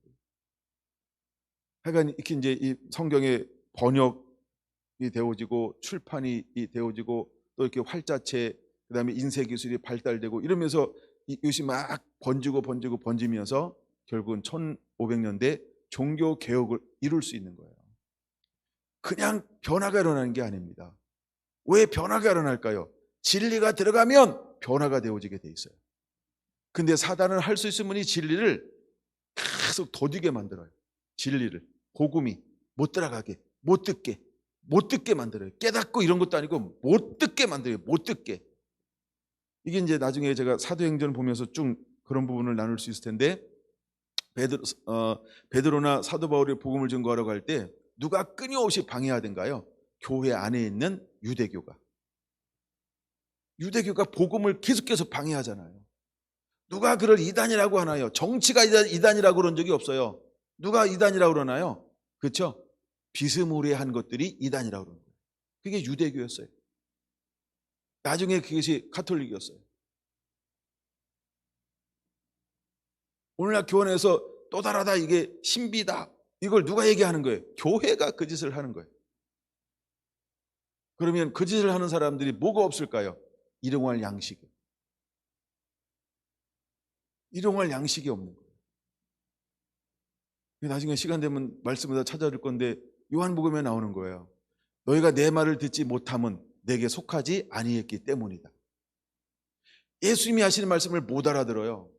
하여간 이렇게 이제 이 성경의 번역이 되어지고 출판이 되어지고 또 이렇게 활자체 그다음에 인쇄 기술이 발달되고 이러면서 이것이 막 번지면서 결국은 1500년대 종교 개혁을 이룰 수 있는 거예요. 그냥 변화가 일어나는 게 아닙니다. 왜 변화가 일어날까요? 진리가 들어가면 변화가 되어지게 돼 있어요. 근데 사단은 할 수 있으면 이 진리를 계속 더디게 만들어요. 진리를 복음이 못 들어가게 못 듣게 만들어요. 깨닫고 이런 것도 아니고 못 듣게 만들어요. 못 듣게. 이게 이제 나중에 제가 사도행전을 보면서 쭉 그런 부분을 나눌 수 있을 텐데 베드로나 사도 바울이 복음을 증거하러 갈 때 누가 끊임없이 방해하던가요? 교회 안에 있는 유대교가 복음을 계속해서 방해하잖아요. 누가 그를 이단이라고 하나요? 정치가 이단이라고 그런 적이 없어요. 누가 이단이라고 그러나요? 그렇죠? 비스무리한 것들이 이단이라고 그러는 거예요. 그게 유대교였어요. 나중에 그것이 가톨릭이었어요. 오늘날 교원에서 또 다르다 이게 신비다 이걸 누가 얘기하는 거예요? 교회가 그 짓을 하는 거예요. 그러면 그 짓을 하는 사람들이 뭐가 없을까요? 일용할 양식이. 일용할 양식이 없는 거예요. 나중에 시간 되면 말씀을 다 찾아줄 건데 요한복음에 나오는 거예요. 너희가 내 말을 듣지 못함은 내게 속하지 아니했기 때문이다. 예수님이 하시는 말씀을 못 알아들어요.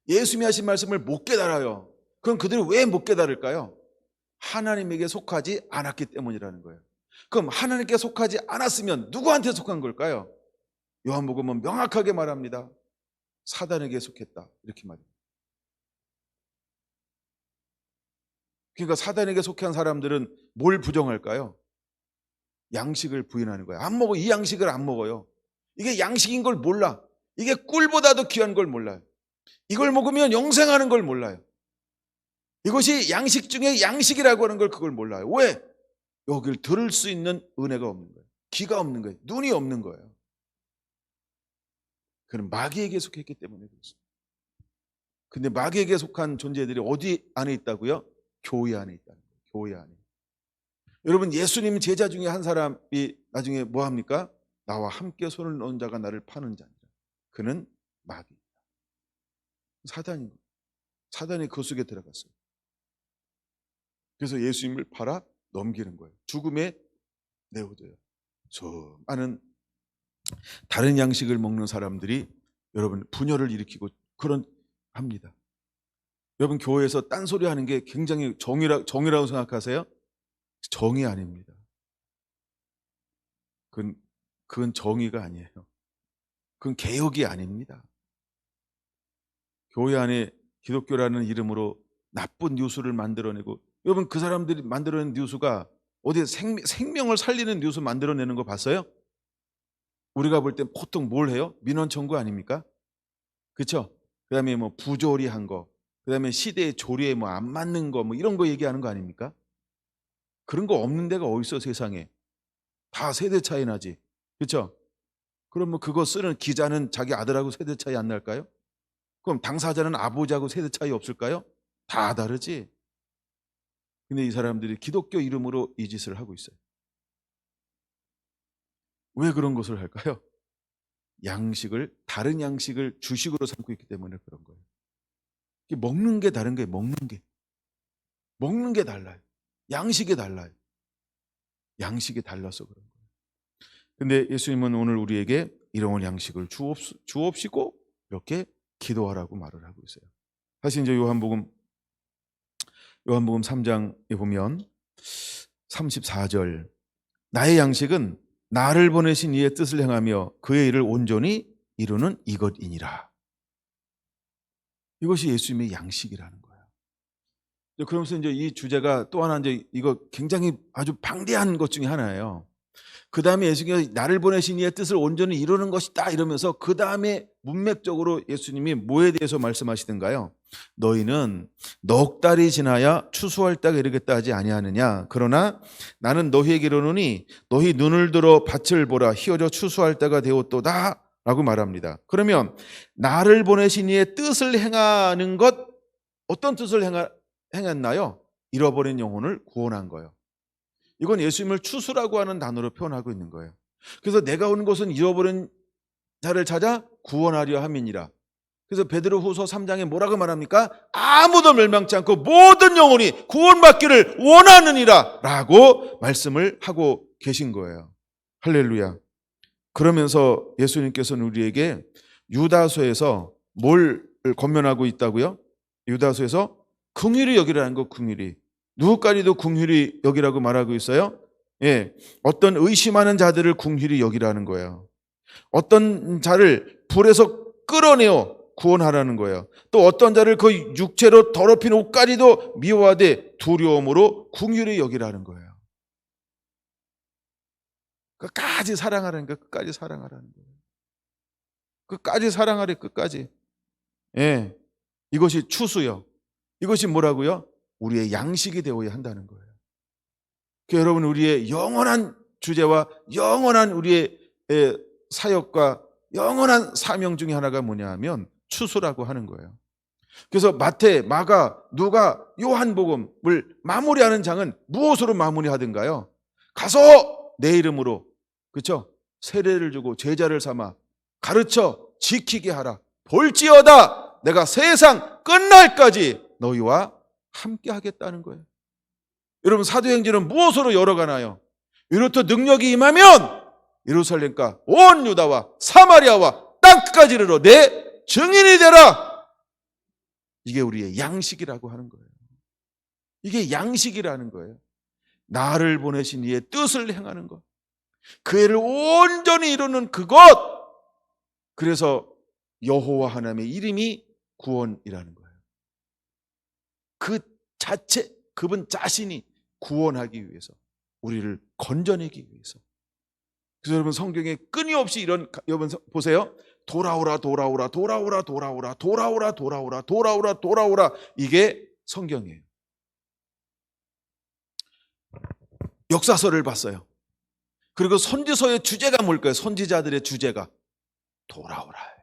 예수님이 하신 말씀을 못 깨달아요. 그럼 그들이 왜 못 깨달을까요? 하나님에게 속하지 않았기 때문이라는 거예요. 그럼 하나님께 속하지 않았으면 누구한테 속한 걸까요? 요한복음은 명확하게 말합니다. 사단에게 속했다. 이렇게 말합니다. 그러니까 사단에게 속한 사람들은 뭘 부정할까요? 양식을 부인하는 거예요. 안 먹어. 이 양식을 안 먹어요. 이게 양식인 걸 몰라. 이게 꿀보다도 귀한 걸 몰라요. 이걸 먹으면 영생하는 걸 몰라요. 이것이 양식 중에 양식이라고 하는 걸 그걸 몰라요. 왜? 여길 들을 수 있는 은혜가 없는 거예요. 귀가 없는 거예요. 눈이 없는 거예요. 그는 마귀에게 속했기 때문에 그렇습니다. 근데 마귀에게 속한 존재들이 어디 안에 있다고요? 교회 안에 있다는 거예요. 교회 안에. 여러분, 예수님 제자 중에 한 사람이 나중에 뭐 합니까? 나와 함께 손을 넣은 자가 나를 파는 자니라. 그는 마귀입니다. 사단인 거예요. 사단이 그 속에 들어갔어요. 그래서 예수님을 팔아 넘기는 거예요. 죽음에 내어둬요. 수많은 다른 양식을 먹는 사람들이 여러분 분열을 일으키고 그런 합니다. 여러분, 교회에서 딴소리 하는 게 굉장히 정의라고 생각하세요? 정의 아닙니다. 그건 정의가 아니에요. 그건 개혁이 아닙니다. 교회 안에 기독교라는 이름으로 나쁜 뉴스를 만들어내고, 여러분 그 사람들이 만들어낸 뉴스가 어디 생명을 살리는 뉴스 만들어내는 거 봤어요? 우리가 볼 때 보통 뭘 해요? 민원 청구 아닙니까? 그렇죠? 그다음에 뭐 부조리한 거, 그다음에 시대의 조리에 뭐 안 맞는 거, 뭐 이런 거 얘기하는 거 아닙니까? 그런 거 없는 데가 어디 있어 세상에. 다 세대 차이 나지. 그렇죠? 그럼 뭐 그거 쓰는 기자는 자기 아들하고 세대 차이 안 날까요? 그럼 당사자는 아버지하고 세대 차이 없을까요? 다 다르지. 근데 이 사람들이 기독교 이름으로 이 짓을 하고 있어요. 왜 그런 것을 할까요? 다른 양식을 주식으로 삼고 있기 때문에 그런 거예요. 먹는 게 다른 거예요. 먹는 게 달라요. 양식이 달라요. 양식이 달라서 그런 거예요. 근데 예수님은 오늘 우리에게 이런 양식을 주옵시고 이렇게 기도하라고 말을 하고 있어요. 사실 이제 요한복음 3장에 보면 34절, 나의 양식은 나를 보내신 이의 뜻을 행하며 그의 일을 온전히 이루는 이것이니라. 이것이 예수님의 양식이라는 거예요. 그러면서 이제 이 주제가 또 하나, 이제 이거 굉장히 아주 방대한 것 중에 하나예요. 그 다음에 예수님이 나를 보내신 이의 뜻을 온전히 이루는 것이다 이러면서 그 다음에 문맥적으로 예수님이 뭐에 대해서 말씀하시던가요? 너희는 넉 달이 지나야 추수할 때가 이르겠다 하지 아니하느냐. 그러나 나는 너희에게 이르노니 너희 눈을 들어 밭을 보라. 희어져 추수할 때가 되었도다 라고 말합니다. 그러면 나를 보내신 이의 뜻을 행하는 것, 어떤 뜻을 행했나요? 잃어버린 영혼을 구원한 거예요. 이건 예수님을 추수라고 하는 단어로 표현하고 있는 거예요. 그래서 내가 온 것은 잃어버린 자를 찾아 구원하려 함이니라. 그래서 베드로후서 3장에 뭐라고 말합니까? 아무도 멸망치 않고 모든 영혼이 구원받기를 원하느니라 라고 말씀을 하고 계신 거예요. 할렐루야. 그러면서 예수님께서는 우리에게 유다서에서 뭘 권면하고 있다고요? 유다서에서 긍휼히 여기라는 거. 긍휼히. 누구까지도 긍휼히 여기라고 말하고 있어요? 예, 어떤 의심하는 자들을 긍휼히 여기라는 거예요. 어떤 자를 불에서 끌어내어 구원하라는 거예요. 또 어떤 자를 그 육체로 더럽힌 옷까지도 미워하되 두려움으로 긍휼히 여기라는 거예요. 끝까지 사랑하라는 거예요. 끝까지 사랑하라는 거예요. 끝까지 사랑하래. 끝까지. 예, 이것이 추수요. 이것이 뭐라고요? 우리의 양식이 되어야 한다는 거예요. 그러니까 여러분, 우리의 영원한 주제와 영원한 우리의 사역과 영원한 사명 중에 하나가 뭐냐 하면 추수라고 하는 거예요. 그래서 마태, 마가, 누가, 요한복음을 마무리하는 장은 무엇으로 마무리하든가요? 가서 내 이름으로, 그렇죠? 세례를 주고 제자를 삼아 가르쳐 지키게 하라. 볼지어다 내가 세상 끝날까지 너희와 함께 하겠다는 거예요. 여러분, 사도행전은 무엇으로 열어가나요? 이로부터 능력이 임하면 예루살렘과 온 유다와 사마리아와 땅끝까지 이르러 내 증인이 되라. 이게 우리의 양식이라고 하는 거예요. 이게 양식이라는 거예요. 나를 보내신 이의 뜻을 행하는 것, 그 애를 온전히 이루는 그것. 그래서 여호와 하나님의 이름이 구원이라는 거예요. 그 자체, 그분 자신이 구원하기 위해서, 우리를 건져내기 위해서. 그래서 여러분 성경에 끊임없이 이런, 여러분 보세요. 돌아오라 돌아오라 돌아오라 돌아오라 돌아오라 돌아오라 돌아오라 돌아오라, 이게 성경이에요. 역사서를 봤어요. 그리고 선지서의 주제가 뭘까요? 선지자들의 주제가 돌아오라예요.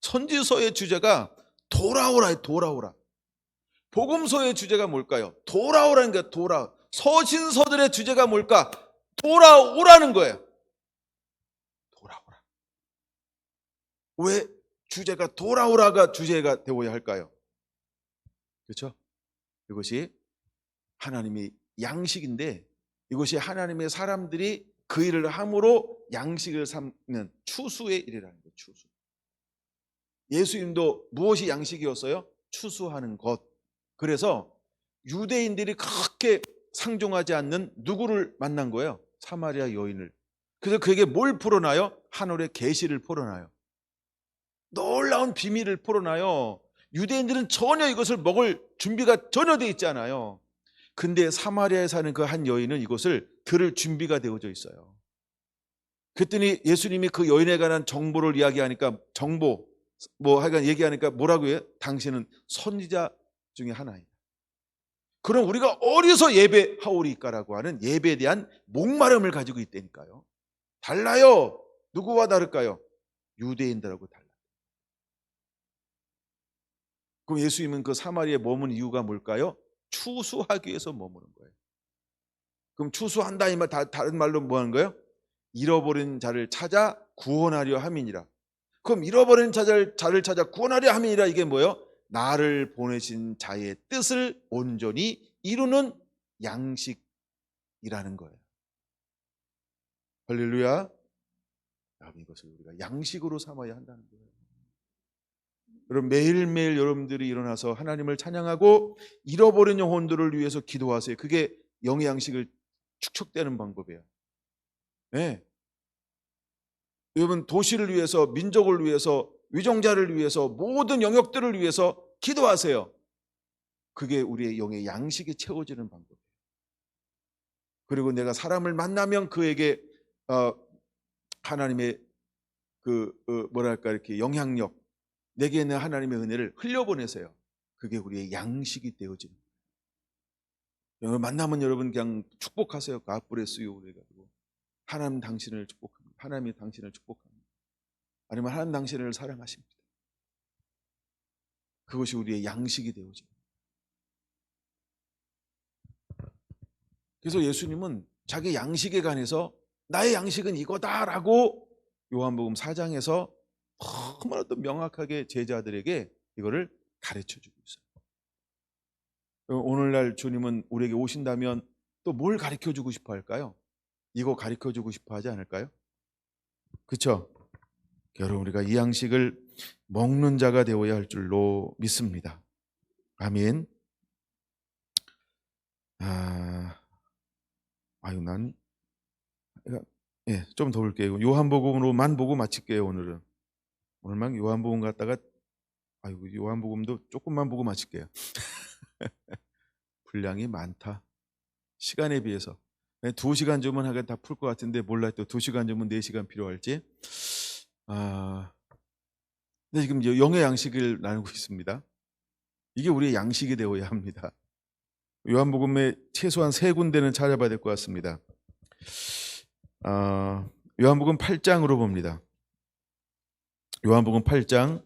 선지서의 주제가 돌아오라예요. 돌아오라. 복음서의 주제가 뭘까요? 돌아오라는 게 돌아. 서신서들의 주제가 뭘까? 돌아오라는 거예요. 돌아오라. 왜 주제가 돌아오라가 주제가 되어야 할까요? 그렇죠? 이것이 하나님의 양식인데, 이것이 하나님의 사람들이 그 일을 함으로 양식을 삼는 추수의 일이라는 거예요. 추수. 예수님도 무엇이 양식이었어요? 추수하는 것. 그래서 유대인들이 그렇게 상종하지 않는 누구를 만난 거예요? 사마리아 여인을. 그래서 그에게 뭘 풀어놔요? 하늘의 계시를 풀어놔요. 놀라운 비밀을 풀어놔요. 유대인들은 전혀 이것을 먹을 준비가 전혀 되어 있지 않아요. 근데 사마리아에 사는 그 한 여인은 이것을 들을 준비가 되어져 있어요. 그랬더니 예수님이 그 여인에 관한 정보를 이야기하니까, 정보 하여간 얘기하니까 뭐라고 해요? 당신은 선지자 중에 하나이다. 그럼 우리가 어디서 예배하오리까라고 하는 예배에 대한 목마름을 가지고 있다니까요. 달라요. 누구와 다를까요? 유대인들하고 달라요. 그럼 예수님은 그 사마리아에 머문 이유가 뭘까요? 추수하기 위해서 머무는 거예요. 그럼 추수한다 이 말, 다른 말로 뭐 하는 거예요? 잃어버린 자를 찾아 구원하려 함이니라. 그럼 잃어버린 자를 찾아 구원하려 함이니라, 이게 뭐예요? 나를 보내신 자의 뜻을 온전히 이루는 양식이라는 거예요. 할렐루야. 이것을 우리가 양식으로 삼아야 한다는 거예요. 여러분, 매일매일 여러분들이 일어나서 하나님을 찬양하고 잃어버린 영혼들을 위해서 기도하세요. 그게 영의 양식을 축적되는 방법이에요. 네. 여러분, 도시를 위해서, 민족을 위해서, 위정자를 위해서, 모든 영역들을 위해서 기도하세요. 그게 우리의 영의 양식이 채워지는 방법이에요. 그리고 내가 사람을 만나면 그에게 하나님의 뭐랄까, 이렇게 영향력, 내게 있는 하나님의 은혜를 흘려보내세요. 그게 우리의 양식이 되어지는 거예요. 여러분 만나면 여러분 그냥 축복하세요. God bless you 그래가지고 하나님 당신을 축복합니다. 하나님이 당신을 축복합니다. 아니면 하나님 당신을 사랑하십니다. 그것이 우리의 양식이 되어집니다. 그래서 예수님은 자기 양식에 관해서 나의 양식은 이거다라고 요한복음 4장에서 너무나도 명확하게 제자들에게 이거를 가르쳐주고 있어요. 오늘날 주님은 우리에게 오신다면 또 뭘 가르쳐주고 싶어 할까요? 이거 가르쳐주고 싶어 하지 않을까요? 그렇죠? 여러분, 우리가 이 양식을 먹는 자가 되어야 할 줄로 믿습니다. 아멘. 좀 더 볼게요. 요한복음으로만 보고 마칠게요. 오늘만 요한복음 갔다가 요한복음도 조금만 보고 마칠게요. 분량이 많다. 시간에 비해서 2시간 주면 하긴 다 풀 것 같은데 몰라요. 또 2시간 주면 4시간 필요할지. 근데 지금 영의 양식을 나누고 있습니다. 이게 우리의 양식이 되어야 합니다. 요한복음에 최소한 3군데는 찾아봐야 될 것 같습니다. 요한복음 8장으로 봅니다. 요한복음 8장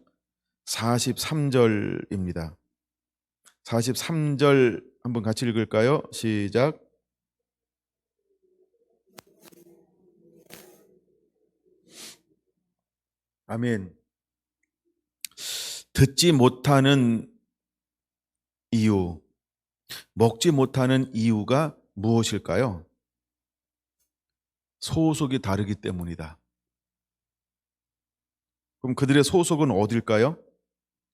43절입니다. 43절 한번 같이 읽을까요? 시작. 아멘. 듣지 못하는 이유, 먹지 못하는 이유가 무엇일까요? 소속이 다르기 때문이다. 그럼 그들의 소속은 어딜까요?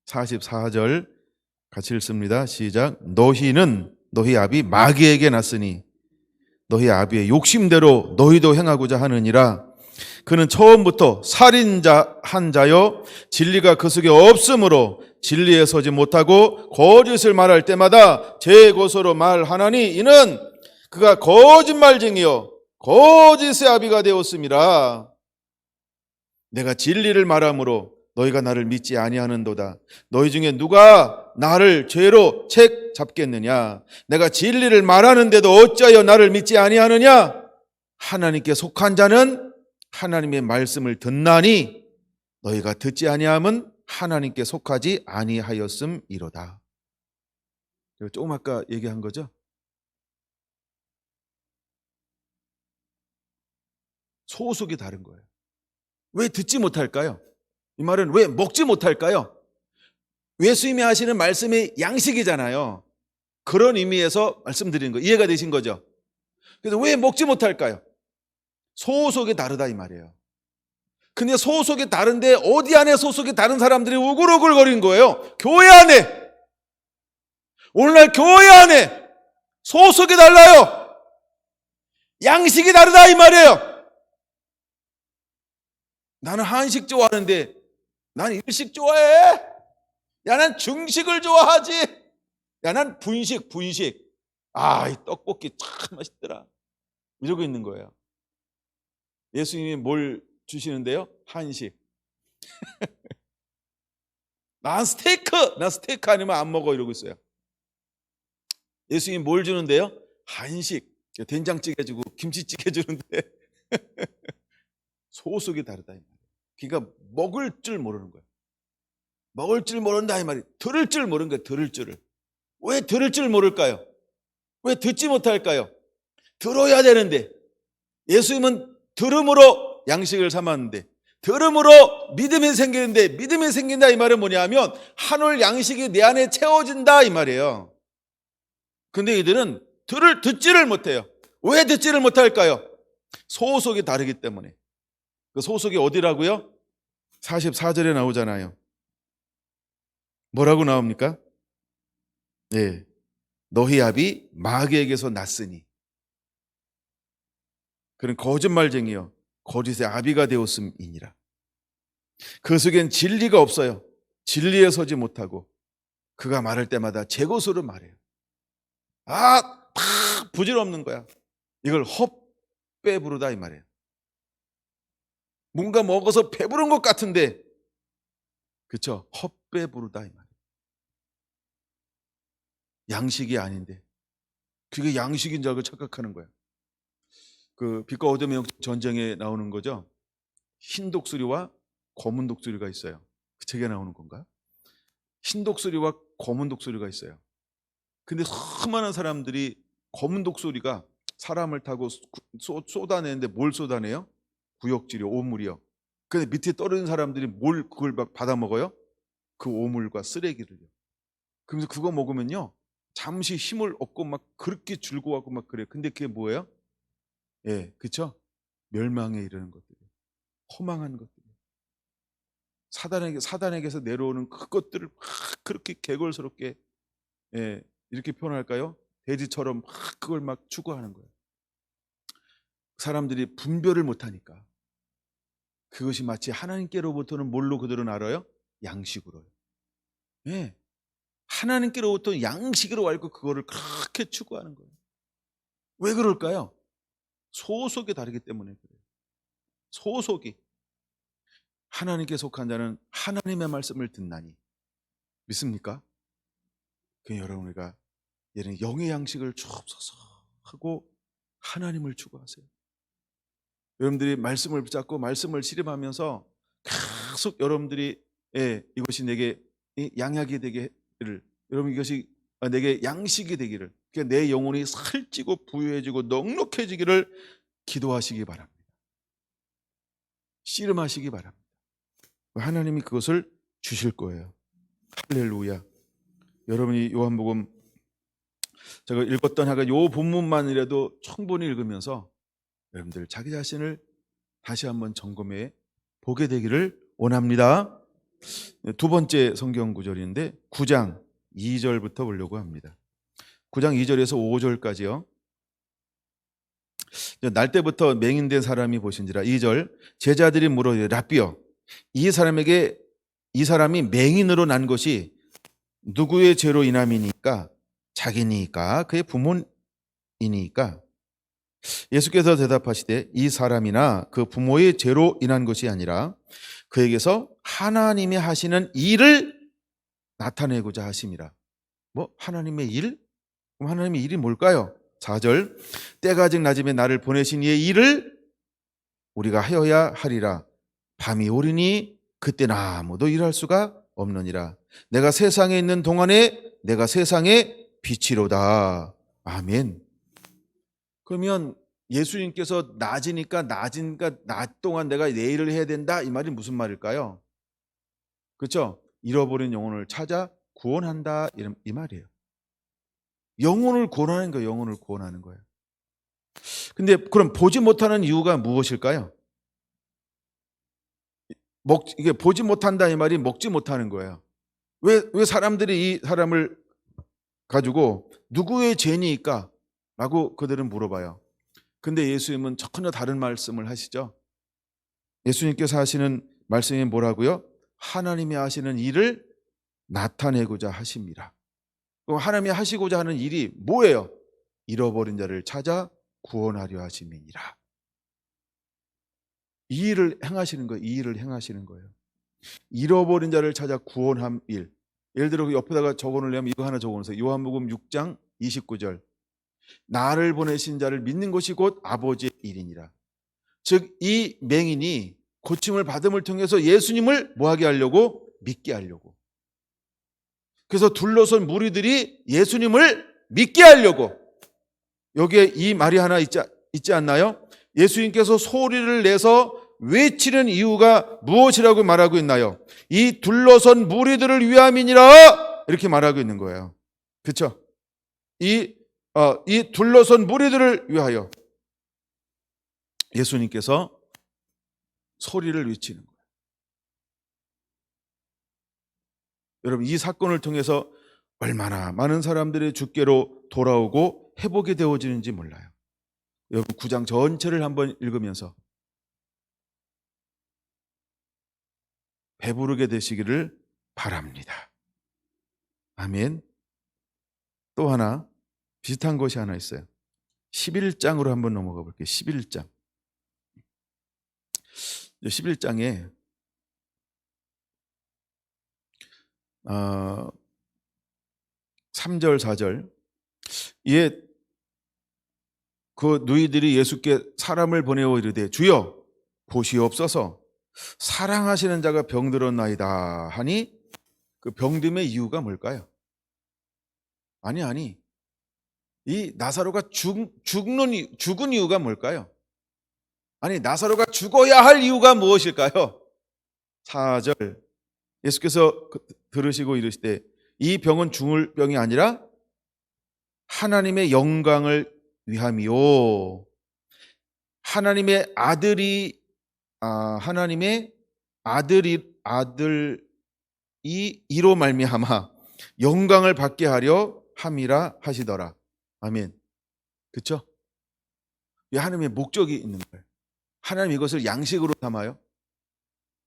44절 같이 읽습니다. 시작. 너희는 너희 아비 마귀에게 났으니 너희 아비의 욕심대로 너희도 행하고자 하느니라. 그는 처음부터 살인자 한 자요 진리가 그 속에 없으므로 진리에 서지 못하고 거짓을 말할 때마다 제 것으로 말하나니 이는 그가 거짓말쟁이요 거짓의 아비가 되었음이라. 내가 진리를 말함으로 너희가 나를 믿지 아니하는도다. 너희 중에 누가 나를 죄로 책 잡겠느냐? 내가 진리를 말하는데도 어찌하여 나를 믿지 아니하느냐? 하나님께 속한 자는 하나님의 말씀을 듣나니 너희가 듣지 아니함은 하나님께 속하지 아니하였음이로다. 조금 아까 얘기한 거죠. 소속이 다른 거예요. 왜 듣지 못할까요? 이 말은 왜 먹지 못할까요? 예수님이 하시는 말씀이 양식이잖아요. 그런 의미에서 말씀드리는 거 이해가 되신 거죠? 그래서 왜 먹지 못할까요? 소속이 다르다 이 말이에요. 근데 소속이 다른데 어디 안에 소속이 다른 사람들이 우글우글거린 거예요? 교회 안에. 오늘날 교회 안에 소속이 달라요. 양식이 다르다 이 말이에요. 나는 한식 좋아하는데 난 일식 좋아해. 야, 난 중식을 좋아하지. 야, 난 분식. 아, 이 떡볶이 참 맛있더라. 이러고 있는 거예요. 예수님이 뭘 주시는데요? 한식. 난 스테이크 아니면 안 먹어 이러고 있어요. 예수님이 뭘 주는데요? 한식. 된장찌개 주고 김치찌개 주는데 소속이 다르다 이 말이에요. 그러니까 먹을 줄 모르는 거예요. 먹을 줄 모른다 이 말이. 들을 줄 모르는 거예요. 들을 줄을. 왜 들을 줄 모를까요? 왜 듣지 못할까요? 들어야 되는데 예수님은 들음으로 양식을 삼았는데 들음으로 믿음이 생기는데 믿음이 생긴다 이 말은 뭐냐면 한올 양식이 내 안에 채워진다 이 말이에요. 근데 이들은 듣지를 못해요. 왜 듣지를 못할까요? 소속이 다르기 때문에. 그 소속이 어디라고요? 44절에 나오잖아요. 뭐라고 나옵니까? 네, 너희 아비 마귀에게서 났으니 그는 거짓말쟁이요 거짓의 아비가 되었음이니라. 그 속엔 진리가 없어요. 진리에 서지 못하고 그가 말할 때마다 제 것으로 말해요. 다 부질없는 거야. 이걸 헛배 부르다 이 말이에요. 뭔가 먹어서 배부른 것 같은데 그렇죠? 헛배 부르다 이 말이에요. 양식이 아닌데 그게 양식인 줄 알고 착각하는 거야. 그 빛과 어둠의 전쟁에 나오는 거죠. 흰 독수리와 검은 독수리가 있어요. 그 책에 나오는 건가? 흰 독수리와 검은 독수리가 있어요. 근데 수많은 사람들이 검은 독수리가 사람을 타고 쏟아내는데 뭘 쏟아내요? 구역질이요, 오물이요. 근데 밑에 떨어진 사람들이 뭘 그걸 막 받아 먹어요? 그 오물과 쓰레기를요. 그러면서 그거 먹으면요 잠시 힘을 얻고 막 그렇게 즐거워하고 막 그래요. 근데 그게 뭐예요? 예, 그렇죠? 멸망에 이르는 것들이에요. 허망한 것들이에요. 사단에게서 내려오는 그것들을 막 그렇게 개걸스럽게 예, 이렇게 표현할까요? 돼지처럼 막 그걸 막 추구하는 거예요. 사람들이 분별을 못하니까 그것이 마치 하나님께로부터는 뭘로 그들은 알아요? 양식으로요. 예, 하나님께로부터 양식으로 알고 그거를 그렇게 추구하는 거예요. 왜 그럴까요? 소속이 다르기 때문에 그래요. 소속이. 하나님께 속한 자는 하나님의 말씀을 듣나니. 믿습니까? 그 여러분 우리가 얘는 영의 양식을 주옵소서 하고 하나님을 추구하세요. 여러분들이 말씀을 붙잡고 말씀을 실험하면서 계속 여러분들이 이것이 내게 양약이 되기를, 여러분 이것이 내게 양식이 되기를, 내 영혼이 살찌고 부유해지고 넉넉해지기를 기도하시기 바랍니다. 씨름하시기 바랍니다. 하나님이 그것을 주실 거예요. 할렐루야. 여러분이 요한복음 제가 읽었던 하가 요 본문만이라도 충분히 읽으면서 여러분들 자기 자신을 다시 한번 점검해 보게 되기를 원합니다. 두 번째 성경 구절인데 9장 2절부터 보려고 합니다. 9장 2절에서 5절까지요. 날 때부터 맹인된 사람이 보신지라. 2절 제자들이 물어 라삐여 이 사람이 맹인으로 난 것이 누구의 죄로 인함이니까 자기니까 그의 부모이니까 예수께서 대답하시되 이 사람이나 그 부모의 죄로 인한 것이 아니라 그에게서 하나님이 하시는 일을 나타내고자 하심이라. 뭐 하나님의 일? 그럼 하나님의 일이 뭘까요? 4절 때가 아직 낮음에 나를 보내신 이의 일을 우리가 하여야 하리라. 밤이 오리니 그때는 아무도 일할 수가 없느니라. 내가 세상에 있는 동안에 내가 세상의 빛이로다. 아멘. 그러면 예수님께서 낮이니까 낮 동안 내가 내 일을 해야 된다 이 말이 무슨 말일까요? 그렇죠? 잃어버린 영혼을 찾아 구원한다 이 말이에요. 영혼을 구원하는 거예요. 영혼을 구원하는 거예요. 근데 그럼 보지 못하는 이유가 무엇일까요? 이게 보지 못한다 이 말이 먹지 못하는 거예요. 왜 사람들이 이 사람을 가지고 누구의 죄니까? 라고 그들은 물어봐요. 근데 예수님은 전혀 다른 말씀을 하시죠. 예수님께서 하시는 말씀이 뭐라고요? 하나님이 하시는 일을 나타내고자 하십니다. 그럼 하나님이 하시고자 하는 일이 뭐예요? 잃어버린 자를 찾아 구원하려 하심이니라. 이 일을 행하시는 거예요. 이 일을 행하시는 거예요. 잃어버린 자를 찾아 구원함 일. 예를 들어 옆에다가 적어놓으려면 이거 하나 적어놓으세요. 요한복음 6장 29절 나를 보내신 자를 믿는 것이 곧 아버지의 일이니라. 즉 이 맹인이 고침을 받음을 통해서 예수님을 뭐하게 하려고? 믿게 하려고. 그래서 둘러선 무리들이 예수님을 믿게 하려고. 여기에 이 말이 하나 있지 않나요? 예수님께서 소리를 내서 외치는 이유가 무엇이라고 말하고 있나요? 이 둘러선 무리들을 위함이니라 이렇게 말하고 있는 거예요. 그렇죠? 이 둘러선 무리들을 위하여 예수님께서 소리를 외치는 거예요. 여러분 이 사건을 통해서 얼마나 많은 사람들이 주께로 돌아오고 회복이 되어지는지 몰라요. 여러분 9장 전체를 한번 읽으면서 배부르게 되시기를 바랍니다. 아멘. 또 하나 비슷한 것이 하나 있어요. 11장으로 한번 넘어가 볼게요. 11장. 11장에 3절 4절 이에 그 누이들이 예수께 사람을 보내어 이르되 주여 보시옵소서 사랑하시는 자가 병들었나이다 하니 그 병듦의 이유가 뭘까요? 아니 이 나사로가 죽은 이유가 뭘까요? 아니 나사로가 죽어야 할 이유가 무엇일까요? 4절 예수께서 들으시고 이르시되 이 병은 죽을 병이 아니라 하나님의 영광을 위함이요 하나님의 아들이 이로 말미암아 영광을 받게 하려 함이라 하시더라. 아멘. 그렇죠? 하나님의 목적이 있는 거예요. 하나님 이것을 양식으로 삼아요.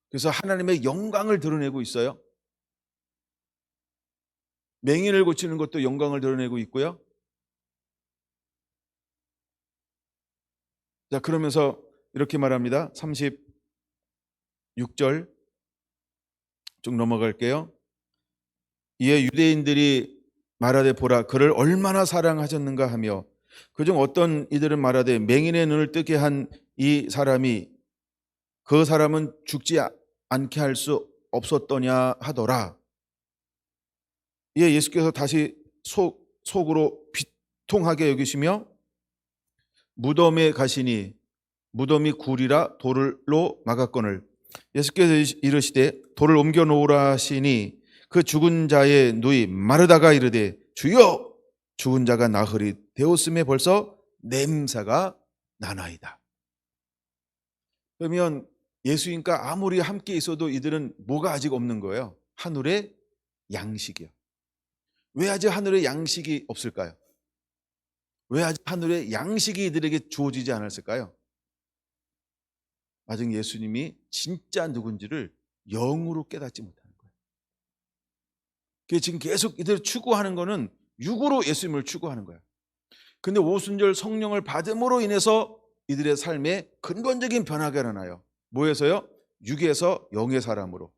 그래서 하나님의 영광을 드러내고 있어요. 맹인을 고치는 것도 영광을 드러내고 있고요. 자, 그러면서 이렇게 말합니다. 36절 쭉 넘어갈게요. 이에 유대인들이 말하되 보라 그를 얼마나 사랑하셨는가 하며 그중 어떤 이들은 말하되 맹인의 눈을 뜨게 한 이 사람이 그 사람은 죽지 않게 할 수 없었더냐 하더라. 이에 예수께서 다시 속으로 비통하게 여기시며 무덤에 가시니 무덤이 굴이라 돌로 막았거늘 예수께서 이르시되 돌을 옮겨 놓으라 하시니 그 죽은 자의 누이 마르다가 이르되 주여 죽은 자가 나흘이 되었음에 벌써 냄새가 나나이다. 그러면 예수님과 아무리 함께 있어도 이들은 뭐가 아직 없는 거예요? 하늘의 양식이요. 왜 아직 하늘의 양식이 없을까요? 왜 아직 하늘의 양식이 이들에게 주어지지 않았을까요? 아직 예수님이 진짜 누군지를 영으로 깨닫지 못하는 거예요. 그게 지금 계속 이들 추구하는 거는 육으로 예수님을 추구하는 거예요. 근데 오순절 성령을 받음으로 인해서 이들의 삶에 근본적인 변화가 일어나요. 뭐에서요? 육에서 영의 사람으로.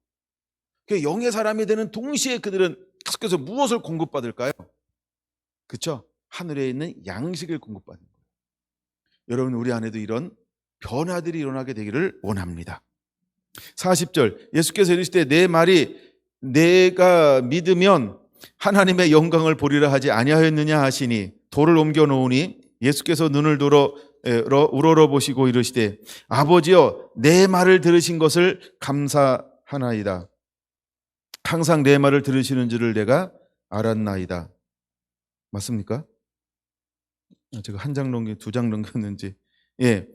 그 영의 사람이 되는 동시에 그들은 계속해서 무엇을 공급받을까요? 그렇죠? 하늘에 있는 양식을 공급받는 거예요. 여러분, 우리 안에도 이런 변화들이 일어나게 되기를 원합니다. 40절, 예수께서 이르시되 내 말이 내가 믿으면 하나님의 영광을 보리라 하지 아니하였느냐 하시니 돌을 옮겨 놓으니 예수께서 눈을 우러러 보시고 이르시되 아버지여 내 말을 들으신 것을 감사하나이다. 항상 내 말을 들으시는 줄을 내가 알았나이다. 맞습니까? 제가 한 장 넘기 두 장 넘겼는지. 예.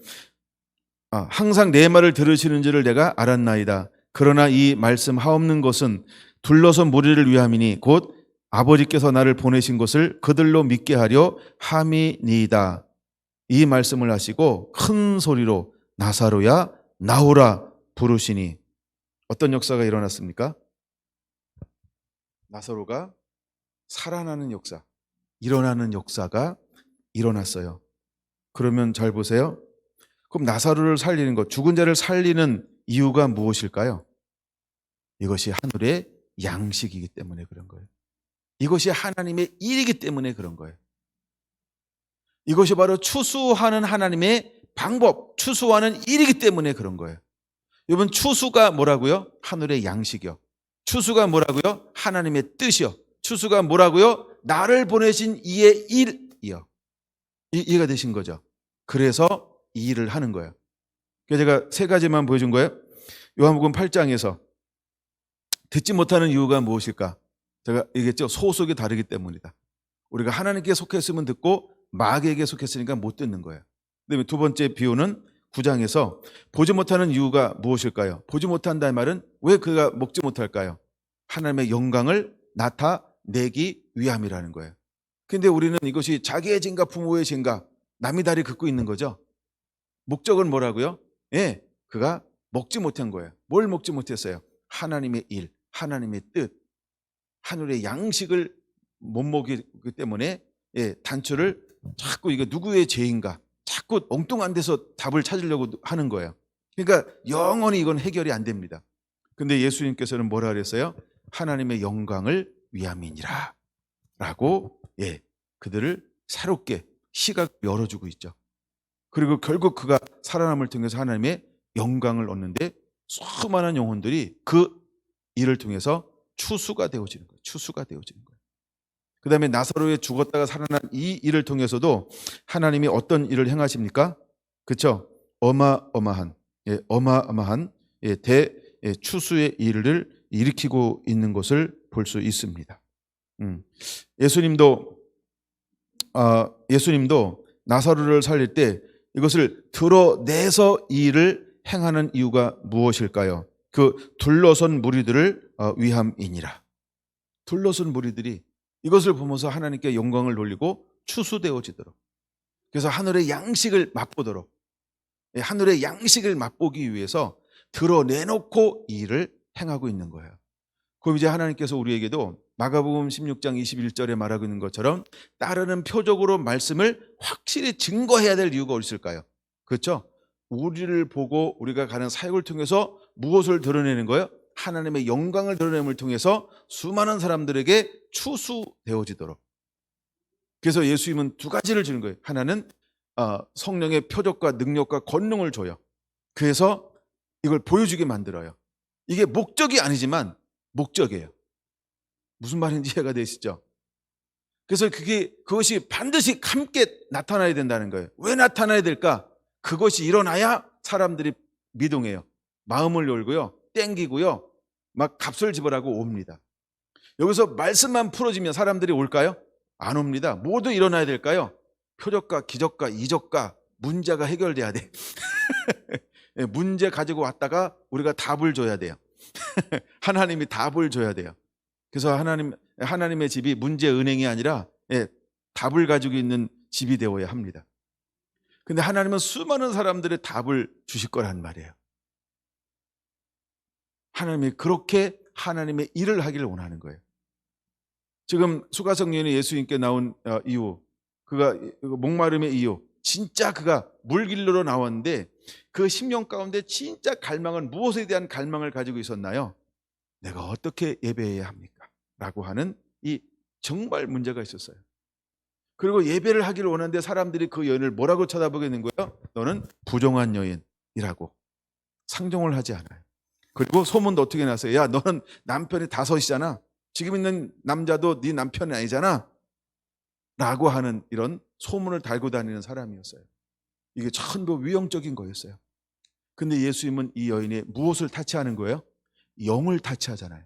항상 내 말을 들으시는 줄을 내가 알았나이다. 그러나 이 말씀 하옵는 것은 둘러선 무리를 위함이니 곧 아버지께서 나를 보내신 것을 그들로 믿게 하려 함이니이다. 이 말씀을 하시고 큰 소리로 나사로야 나오라 부르시니 어떤 역사가 일어났습니까? 나사로가 살아나는 역사, 일어나는 역사가 일어났어요. 그러면 잘 보세요. 그럼 나사로를 살리는 것, 죽은 자를 살리는 이유가 무엇일까요? 이것이 하늘의 양식이기 때문에 그런 거예요. 이것이 하나님의 일이기 때문에 그런 거예요. 이것이 바로 추수하는 하나님의 방법, 추수하는 일이기 때문에 그런 거예요. 여러분, 추수가 뭐라고요? 하늘의 양식이요. 추수가 뭐라고요? 하나님의 뜻이요. 추수가 뭐라고요? 나를 보내신 이의 일이요. 이해가 되신 거죠? 그래서 이 일을 하는 거예요. 그래서 제가 세 가지만 보여준 거예요. 요한복음 8장에서 듣지 못하는 이유가 무엇일까? 제가 얘기했죠. 소속이 다르기 때문이다. 우리가 하나님께 속했으면 듣고 마귀에게 속했으니까 못 듣는 거예요. 그다음에 두 번째 비유는 9장에서 보지 못하는 이유가 무엇일까요? 보지 못한다는 말은 왜 그가 먹지 못할까요? 하나님의 영광을 나타내기 위함이라는 거예요. 근데 우리는 이것이 자기의 죄인가 부모의 죄인가 남이 다리 긋고 있는 거죠. 목적은 뭐라고요? 예, 그가 먹지 못한 거예요. 뭘 먹지 못했어요? 하나님의 일, 하나님의 뜻, 하늘의 양식을 못 먹기 때문에 단초를 자꾸 이게 누구의 죄인가 자꾸 엉뚱한 데서 답을 찾으려고 하는 거예요. 그러니까 영원히 이건 해결이 안 됩니다. 근데 예수님께서는 뭐라 그랬어요? 하나님의 영광을 위함이니라 라고 그들을 새롭게 시각을 열어주고 있죠. 그리고 결국 그가 살아남을 통해서 하나님의 영광을 얻는데 수많은 영혼들이 그 일을 통해서 추수가 되어지는 거예요. 추수가 되어지는 거예요. 그 다음에 나사로의 죽었다가 살아난 이 일을 통해서도 하나님이 어떤 일을 행하십니까? 그렇죠? 어마어마한 대추수의 일을 일으키고 있는 것을 볼 수 있습니다. 예수님도 나사로를 살릴 때 이것을 드러내서 이 일을 행하는 이유가 무엇일까요? 그 둘러선 무리들을 위함이니라. 둘러선 무리들이 이것을 보면서 하나님께 영광을 돌리고 추수되어지도록, 그래서 하늘의 양식을 맛보도록, 하늘의 양식을 맛보기 위해서 드러내놓고 이 일을 행하고 있는 거예요. 그럼 이제 하나님께서 우리에게도 마가복음 16장 21절에 말하고 있는 것처럼 따르는 표적으로 말씀을 확실히 증거해야 될 이유가 어디 있을까요? 그렇죠? 우리를 보고 우리가 가는 사역을 통해서 무엇을 드러내는 거예요? 하나님의 영광을 드러냄을 통해서 수많은 사람들에게 추수되어지도록. 그래서 예수님은 두 가지를 주는 거예요. 하나는 성령의 표적과 능력과 권능을 줘요. 그래서 이걸 보여주게 만들어요. 이게 목적이 아니지만 목적이에요. 무슨 말인지 이해가 되시죠? 그래서 그것이 반드시 함께 나타나야 된다는 거예요. 왜 나타나야 될까? 그것이 일어나야 사람들이 미동해요. 마음을 열고요, 땡기고요, 막 값을 지불하고 옵니다. 여기서 말씀만 풀어지면 사람들이 올까요? 안 옵니다. 모두 일어나야 될까요? 표적과 기적과 이적과 문제가 해결돼야 돼. 문제 가지고 왔다가 우리가 답을 줘야 돼요. 하나님이 답을 줘야 돼요. 그래서 하나님의 집이 문제 은행이 아니라 답을 가지고 있는 집이 되어야 합니다. 근데 하나님은 수많은 사람들의 답을 주실 거란 말이에요. 하나님이 그렇게 하나님의 일을 하기를 원하는 거예요. 지금 수가성 여인이 예수님께 나온 이유, 그가 목마름의 이유, 진짜 그가 물길로 나왔는데 그 심령 가운데 진짜 갈망은 무엇에 대한 갈망을 가지고 있었나요? 내가 어떻게 예배해야 합니까? 라고 하는 이 정말 문제가 있었어요. 그리고 예배를 하기를 원하는데 사람들이 그 여인을 뭐라고 쳐다보게 된 거예요? 너는 부정한 여인이라고 상종을 하지 않아요. 그리고 소문도 어떻게 났어요? 야, 너는 남편이 5이잖아. 지금 있는 남자도 네 남편이 아니잖아. 라고 하는 이런 소문을 달고 다니는 사람이었어요. 이게 전부 위형적인 거였어요. 근데 예수님은 이 여인의 무엇을 타치하는 거예요? 영을 타치하잖아요.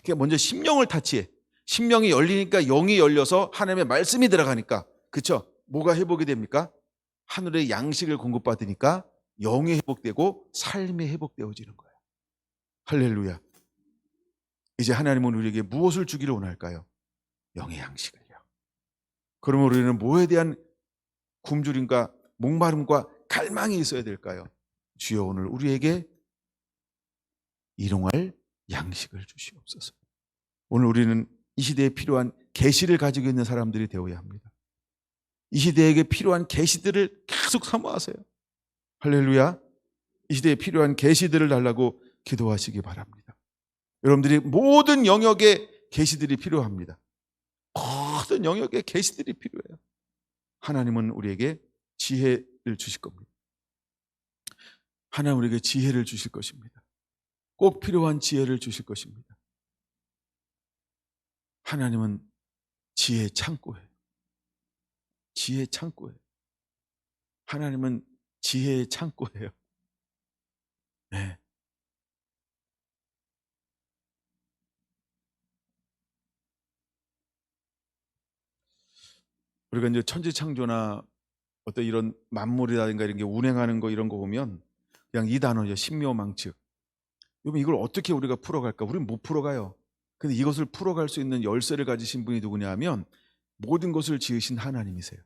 그러니까 먼저 심령을 타치해. 심령이 열리니까 영이 열려서 하나님의 말씀이 들어가니까, 그렇죠? 뭐가 회복이 됩니까? 하늘의 양식을 공급받으니까 영이 회복되고 삶이 회복되어지는 거예요. 할렐루야. 이제 하나님은 우리에게 무엇을 주기를 원할까요? 영의 양식을요. 그러면 우리는 뭐에 대한 굶주림과 목마름과 갈망이 있어야 될까요? 주여, 오늘 우리에게 일용할 양식을 주시옵소서. 오늘 우리는 이 시대에 필요한 계시를 가지고 있는 사람들이 되어야 합니다. 이 시대에게 필요한 계시들을 계속 사모하세요. 할렐루야. 이 시대에 필요한 계시들을 달라고 기도하시기 바랍니다. 여러분들이 모든 영역의 계시들이 필요합니다. 모든 영역의 계시들이 필요해요. 하나님은 우리에게 지혜를 주실 겁니다. 하나님 우리에게 지혜를 주실 것입니다. 꼭 필요한 지혜를 주실 것입니다. 하나님은 지혜의 창고예요. 지혜의 창고예요. 하나님은 지혜의 창고예요. 네. 우리가 이제 천지창조나 어떤 이런 만물이라든가 이런 게 운행하는 거 이런 거 보면 그냥 이 단어죠. 신묘망측. 여러분 이걸 어떻게 우리가 풀어갈까? 우리는 못 풀어가요. 근데 이것을 풀어갈 수 있는 열쇠를 가지신 분이 누구냐 하면 모든 것을 지으신 하나님이세요.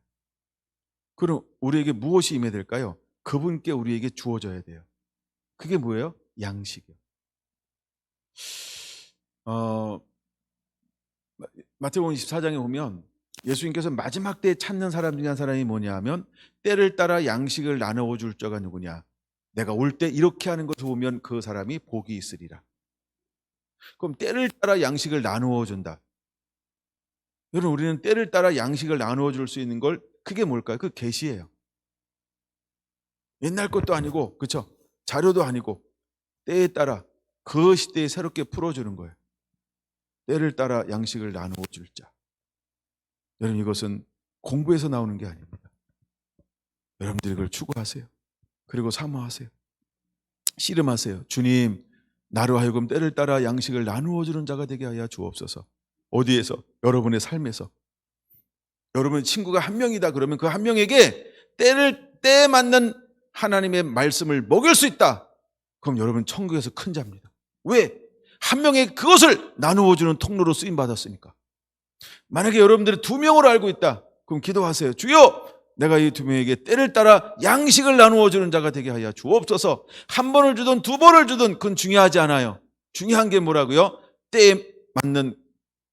그럼 우리에게 무엇이 임해야 될까요? 그분께 우리에게 주어져야 돼요. 그게 뭐예요? 양식이요. 마태복음 24장에 보면 예수님께서 마지막 때에 찾는 사람 중에 한 사람이 뭐냐 하면 때를 따라 양식을 나누어 줄 자가 누구냐. 내가 올 때 이렇게 하는 것을 보면 그 사람이 복이 있으리라. 그럼 때를 따라 양식을 나누어 준다. 여러분 우리는 때를 따라 양식을 나누어 줄 수 있는 걸 그게 뭘까요? 그 계시예요. 옛날 것도 아니고 그렇죠? 자료도 아니고 때에 따라 그 시대에 새롭게 풀어주는 거예요. 때를 따라 양식을 나누어 줄 자. 여러분 이것은 공부에서 나오는 게 아닙니다. 여러분들이 그걸 추구하세요. 그리고 사모하세요. 씨름하세요. 주님, 나로 하여금 때를 따라 양식을 나누어 주는 자가 되게 하여 주옵소서. 어디에서? 여러분의 삶에서. 여러분의 친구가 한 명이다 그러면 그 한 명에게 때에 맞는 하나님의 말씀을 먹일 수 있다. 그럼 여러분 천국에서 큰 자입니다. 왜? 한 명에게 그것을 나누어 주는 통로로 쓰임 받았으니까. 만약에 여러분들이 2명으로 알고 있다. 그럼 기도하세요. 주여, 내가 이 2명에게 때를 따라 양식을 나누어 주는 자가 되게 하여 주옵소서. 1번을 주든 2번을 주든 그건 중요하지 않아요. 중요한 게 뭐라고요? 때에 맞는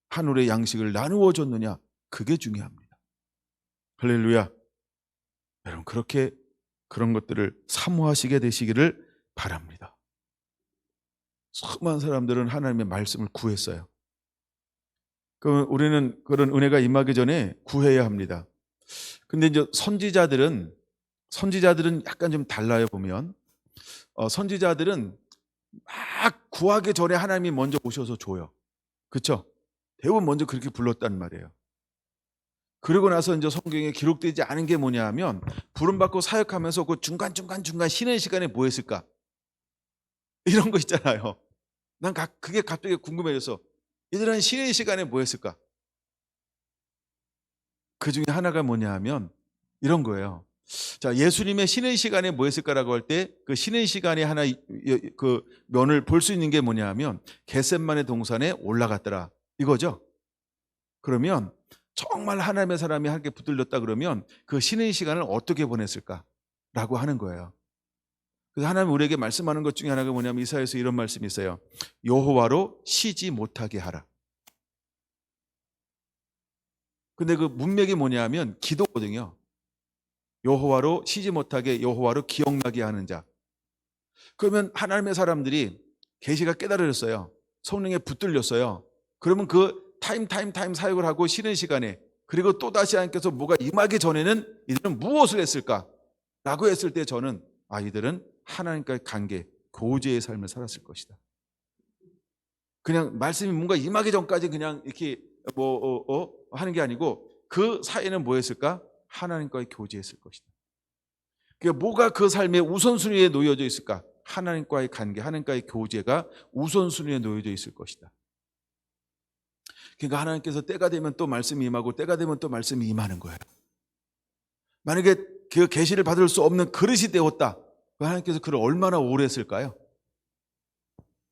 하늘의 양식을 나누어 줬느냐. 그게 중요합니다. 할렐루야. 여러분 그렇게 그런 것들을 사모하시게 되시기를 바랍니다. 수많은 사람들은 하나님의 말씀을 구했어요. 그럼 우리는 그런 은혜가 임하기 전에 구해야 합니다. 근데 이제 선지자들은 약간 좀 달라요. 보면 선지자들은 막 구하기 전에 하나님이 먼저 오셔서 줘요. 그렇죠? 대부분 먼저 그렇게 불렀단 말이에요. 그리고 나서 이제 성경에 기록되지 않은 게 뭐냐 하면 부름받고 사역하면서 그 중간 쉬는 시간에 뭐 했을까? 이런 거 있잖아요. 난 그게 갑자기 궁금해져서 이들은 쉬는 시간에 뭐 했을까? 그 중에 하나가 뭐냐 하면 이런 거예요. 자, 예수님의 쉬는 시간에 뭐 했을까라고 할 때 그 쉬는 시간에 하나 그 면을 볼 수 있는 게 뭐냐 하면 겟셋마네 동산에 올라갔더라. 이거죠. 그러면 정말 하나님의 사람이 하나님께 붙들렸다 그러면 그 쉬는 시간을 어떻게 보냈을까라고 하는 거예요. 그래서 하나님 우리에게 말씀하는 것 중에 하나가 뭐냐면 이사야에서 이런 말씀이 있어요. 여호와로 쉬지 못하게 하라. 근데 그 문맥이 뭐냐면 기도거든요. 여호와로 쉬지 못하게, 여호와로 기억나게 하는 자. 그러면 하나님의 사람들이 계시가 깨달아졌어요. 성령에 붙들렸어요. 그러면 그 타임 사역을 하고 쉬는 시간에, 그리고 또다시 하나님께서 뭐가 임하기 전에는 이들은 무엇을 했을까? 라고 했을 때 저는 이들은 하나님과의 관계, 교제의 삶을 살았을 것이다. 그냥 말씀이 뭔가 임하기 전까지 그냥 이렇게 하는 게 아니고 그 사이에는 뭐 했을까? 하나님과의 교제했을 것이다. 그러니까 뭐가 그 삶의 우선순위에 놓여져 있을까? 하나님과의 관계, 하나님과의 교제가 우선순위에 놓여져 있을 것이다. 그러니까 하나님께서 때가 되면 또 말씀이 임하고 때가 되면 또 말씀이 임하는 거예요. 만약에 그 계시를 받을 수 없는 그릇이 되었다. 하나님께서 그를 얼마나 오래 했을까요?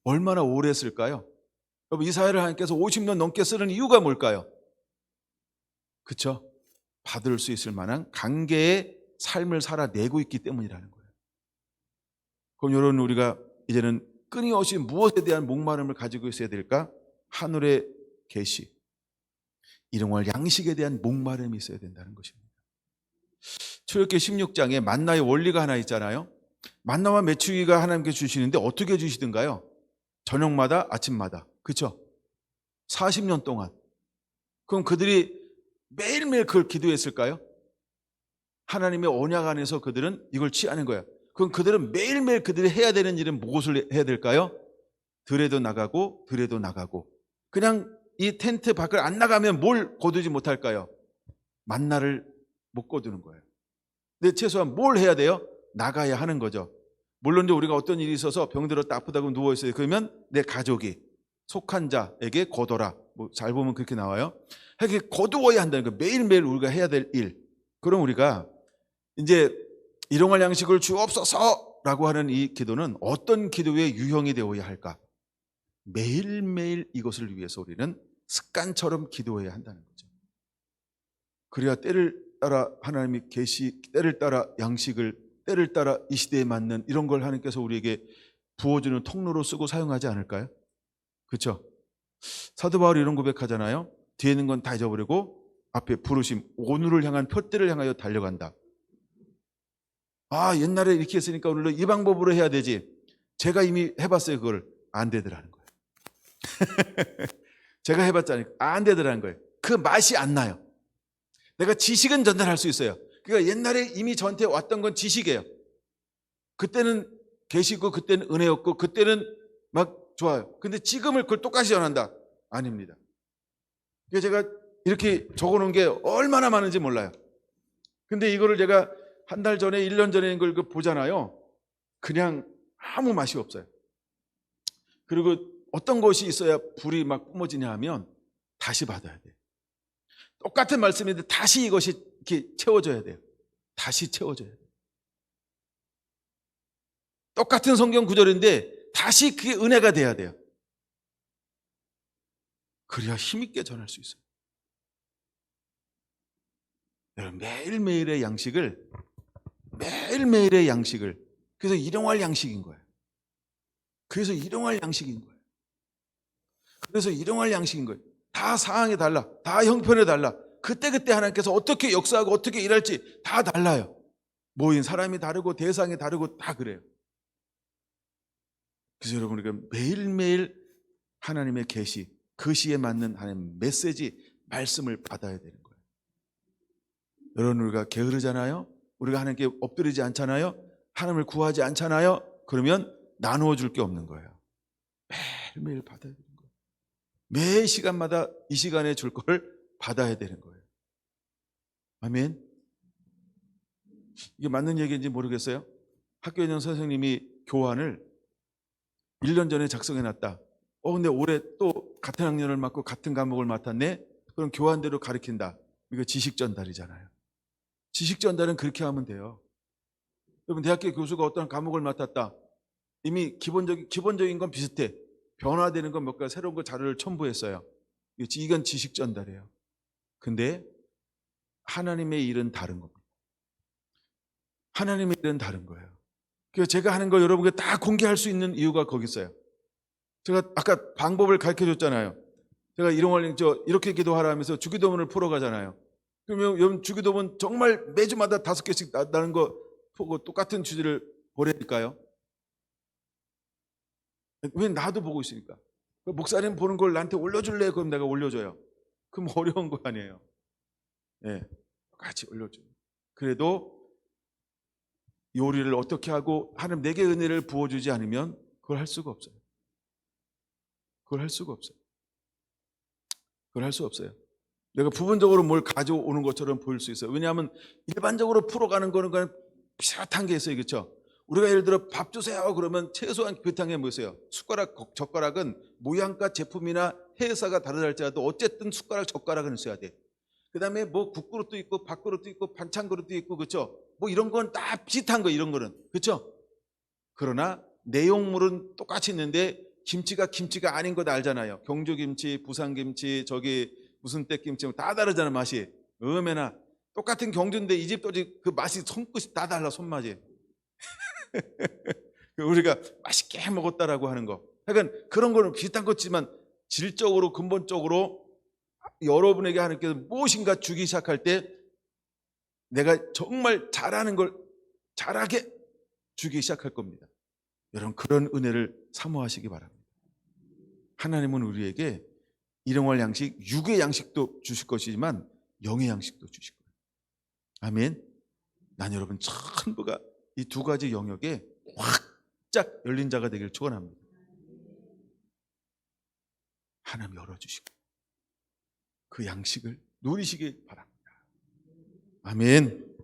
얼마나 오래 했을까요? 여러분, 이사야를 하나님께서 50년 넘게 쓰는 이유가 뭘까요? 그렇죠? 받을 수 있을 만한 관계의 삶을 살아내고 있기 때문이라는 거예요. 그럼 여러분, 우리가 이제는 끊임없이 무엇에 대한 목마름을 가지고 있어야 될까? 하늘의 계시, 일용할 양식에 대한 목마름이 있어야 된다는 것입니다. 출애굽기 16장에 만나의 원리가 하나 있잖아요. 만나와 메추기가 하나님께 주시는데 어떻게 주시던가요? 저녁마다, 아침마다. 그렇죠? 40년 동안. 그럼 그들이 매일매일 그걸 기도했을까요? 하나님의 언약 안에서 그들은 이걸 취하는 거예요. 그럼 그들은 매일매일 그들이 해야 되는 일은 무엇을 해야 될까요? 들에도 나가고 들에도 나가고. 그냥 이 텐트 밖을 안 나가면 뭘 거두지 못할까요? 만나를 못 거두는 거예요. 근데 최소한 뭘 해야 돼요? 나가야 하는 거죠. 물론 이제 우리가 어떤 일이 있어서 병들었다 아프다고 누워있어요. 그러면 내 가족이 속한 자에게 거둬라. 잘 보면 그렇게 나와요. 이렇게 거두어야 한다는 거예요. 매일매일 우리가 해야 될 일. 그럼 우리가 이제 일용할 양식을 주옵소서라고 하는 이 기도는 어떤 기도의 유형이 되어야 할까? 매일매일 이것을 위해서 우리는 습관처럼 기도해야 한다는 거죠. 그래야 때를 따라 하나님이 계시, 때를 따라 양식을, 때를 따라 이 시대에 맞는 이런 걸 하나님께서 우리에게 부어주는 통로로 쓰고 사용하지 않을까요? 그렇죠? 사도 바울이 이런 고백하잖아요. 뒤에 있는 건 다 잊어버리고 앞에 부르심, 오늘을 향한 표대를 향하여 달려간다. 옛날에 이렇게 했으니까 오늘도 이 방법으로 해야 되지. 제가 이미 해봤어요. 그걸 안 되더라는 거예요. 제가 해봤잖아요. 안 되더라는 거예요. 그 맛이 안 나요. 내가 지식은 전달할 수 있어요. 그러니까 옛날에 이미 저한테 왔던 건 지식이에요. 그때는 계시고 그때는 은혜였고 그때는 막 좋아요. 근데 지금을 그걸 똑같이 전한다? 아닙니다. 그래서 제가 이렇게 적어놓은 게 얼마나 많은지 몰라요. 근데 이거를 제가 한 달 전에 1년 전에 걸 보잖아요. 그냥 아무 맛이 없어요. 그리고 어떤 것이 있어야 불이 막 뿜어지냐 하면 다시 받아야 돼요. 똑같은 말씀인데 다시 이것이 이렇게 채워져야 돼요. 다시 채워져야 돼요. 똑같은 성경 구절인데 다시 그게 은혜가 돼야 돼요. 그래야 힘있게 전할 수 있어요. 여러분, 매일매일의 양식을, 그래서 일용할 양식인 거예요. 그래서 일용할 양식인 거예요. 다 상황이 달라. 다 형편이 달라. 그때그때 하나님께서 어떻게 역사하고 어떻게 일할지 다 달라요. 모인 사람이 다르고 대상이 다르고 다 그래요. 그래서 여러분, 우리가 매일매일 하나님의 계시, 그 시에 맞는 하나님의 메시지, 말씀을 받아야 되는 거예요. 여러분, 우리가 게으르잖아요. 우리가 하나님께 엎드리지 않잖아요. 하나님을 구하지 않잖아요. 그러면 나누어 줄 게 없는 거예요. 매일매일 받아야 되는 거예요. 매 시간마다 이 시간에 줄 걸 받아야 되는 거예요. 아멘. 이게 맞는 얘기인지 모르겠어요. 학교에 있는 선생님이 교환을 1년 전에 작성해놨다. 근데 올해 또 같은 학년을 맡고 같은 과목을 맡았네. 그럼 교환대로 가르친다. 이거 지식 전달이잖아요. 지식 전달은 그렇게 하면 돼요. 여러분, 대학교 교수가 어떤 과목을 맡았다. 이미 기본적인 건 비슷해. 변화되는 건 몇 가지 새로운 거 자료를 첨부했어요. 이건 지식 전달이에요. 근데 하나님의 일은 다른 겁니다. 하나님의 일은 다른 거예요. 그래서 제가 하는 거 여러분께 다 공개할 수 있는 이유가 거기 있어요. 제가 아까 방법을 가르쳐 줬잖아요. 제가 일용할 이렇게 기도하라 하면서 주기도문을 풀어가잖아요. 그러면 여러분 주기도문 정말 매주마다 5개씩 나는 거 보고 똑같은 주제를 보내니까요. 왜 나도 보고 있으니까. 목사님 보는 걸 나한테 올려줄래? 그럼 내가 올려줘요. 그럼 어려운 거 아니에요. 예, 같이 올려줘요. 그래도 요리를 어떻게 하고 하나님 내게 은혜를 부어주지 않으면 그걸 할 수가 없어요. 그걸 할 수가 없어요. 그걸 할 수 없어요. 내가 부분적으로 뭘 가져오는 것처럼 보일 수 있어요. 왜냐하면 일반적으로 풀어가는 거는 그냥 비슷한 게 있어요. 그렇죠? 우리가 예를 들어 밥 주세요 그러면 최소한 비슷한 게 뭐였어요? 숟가락, 젓가락은 모양과 제품이나 회사가 다르다 할지라도 어쨌든 숟가락, 젓가락은 있어야 돼. 그 다음에 뭐 국그릇도 있고 밥그릇도 있고 반찬 그릇도 있고 그렇죠? 뭐 이런 건 다 비슷한 거 이런 거는 그렇죠? 그러나 내용물은 똑같이 있는데 김치가 아닌 거 다 알잖아요. 경주김치, 부산김치, 저기 무슨 때 김치 다 다르잖아 맛이. 음에나 똑같은 경주인데 이 집도 그 맛이 손끝이 다 달라 손맛이. 우리가 맛있게 먹었다라고 하는 거. 그러니까 그런 거는 비슷한 거지만 질적으로 근본적으로 여러분에게 하나님께서 무엇인가 주기 시작할 때 내가 정말 잘하는 걸 잘하게 주기 시작할 겁니다. 여러분 그런 은혜를 사모하시기 바랍니다. 하나님은 우리에게 일용할 양식, 육의 양식도 주실 것이지만 영의 양식도 주실 거예요. 아멘. 난 여러분 전부가 이 두 가지 영역에 확짝 열린 자가 되길 축원합니다. 하나님 열어주시고 그 양식을 누리시길 바랍니다. 아멘.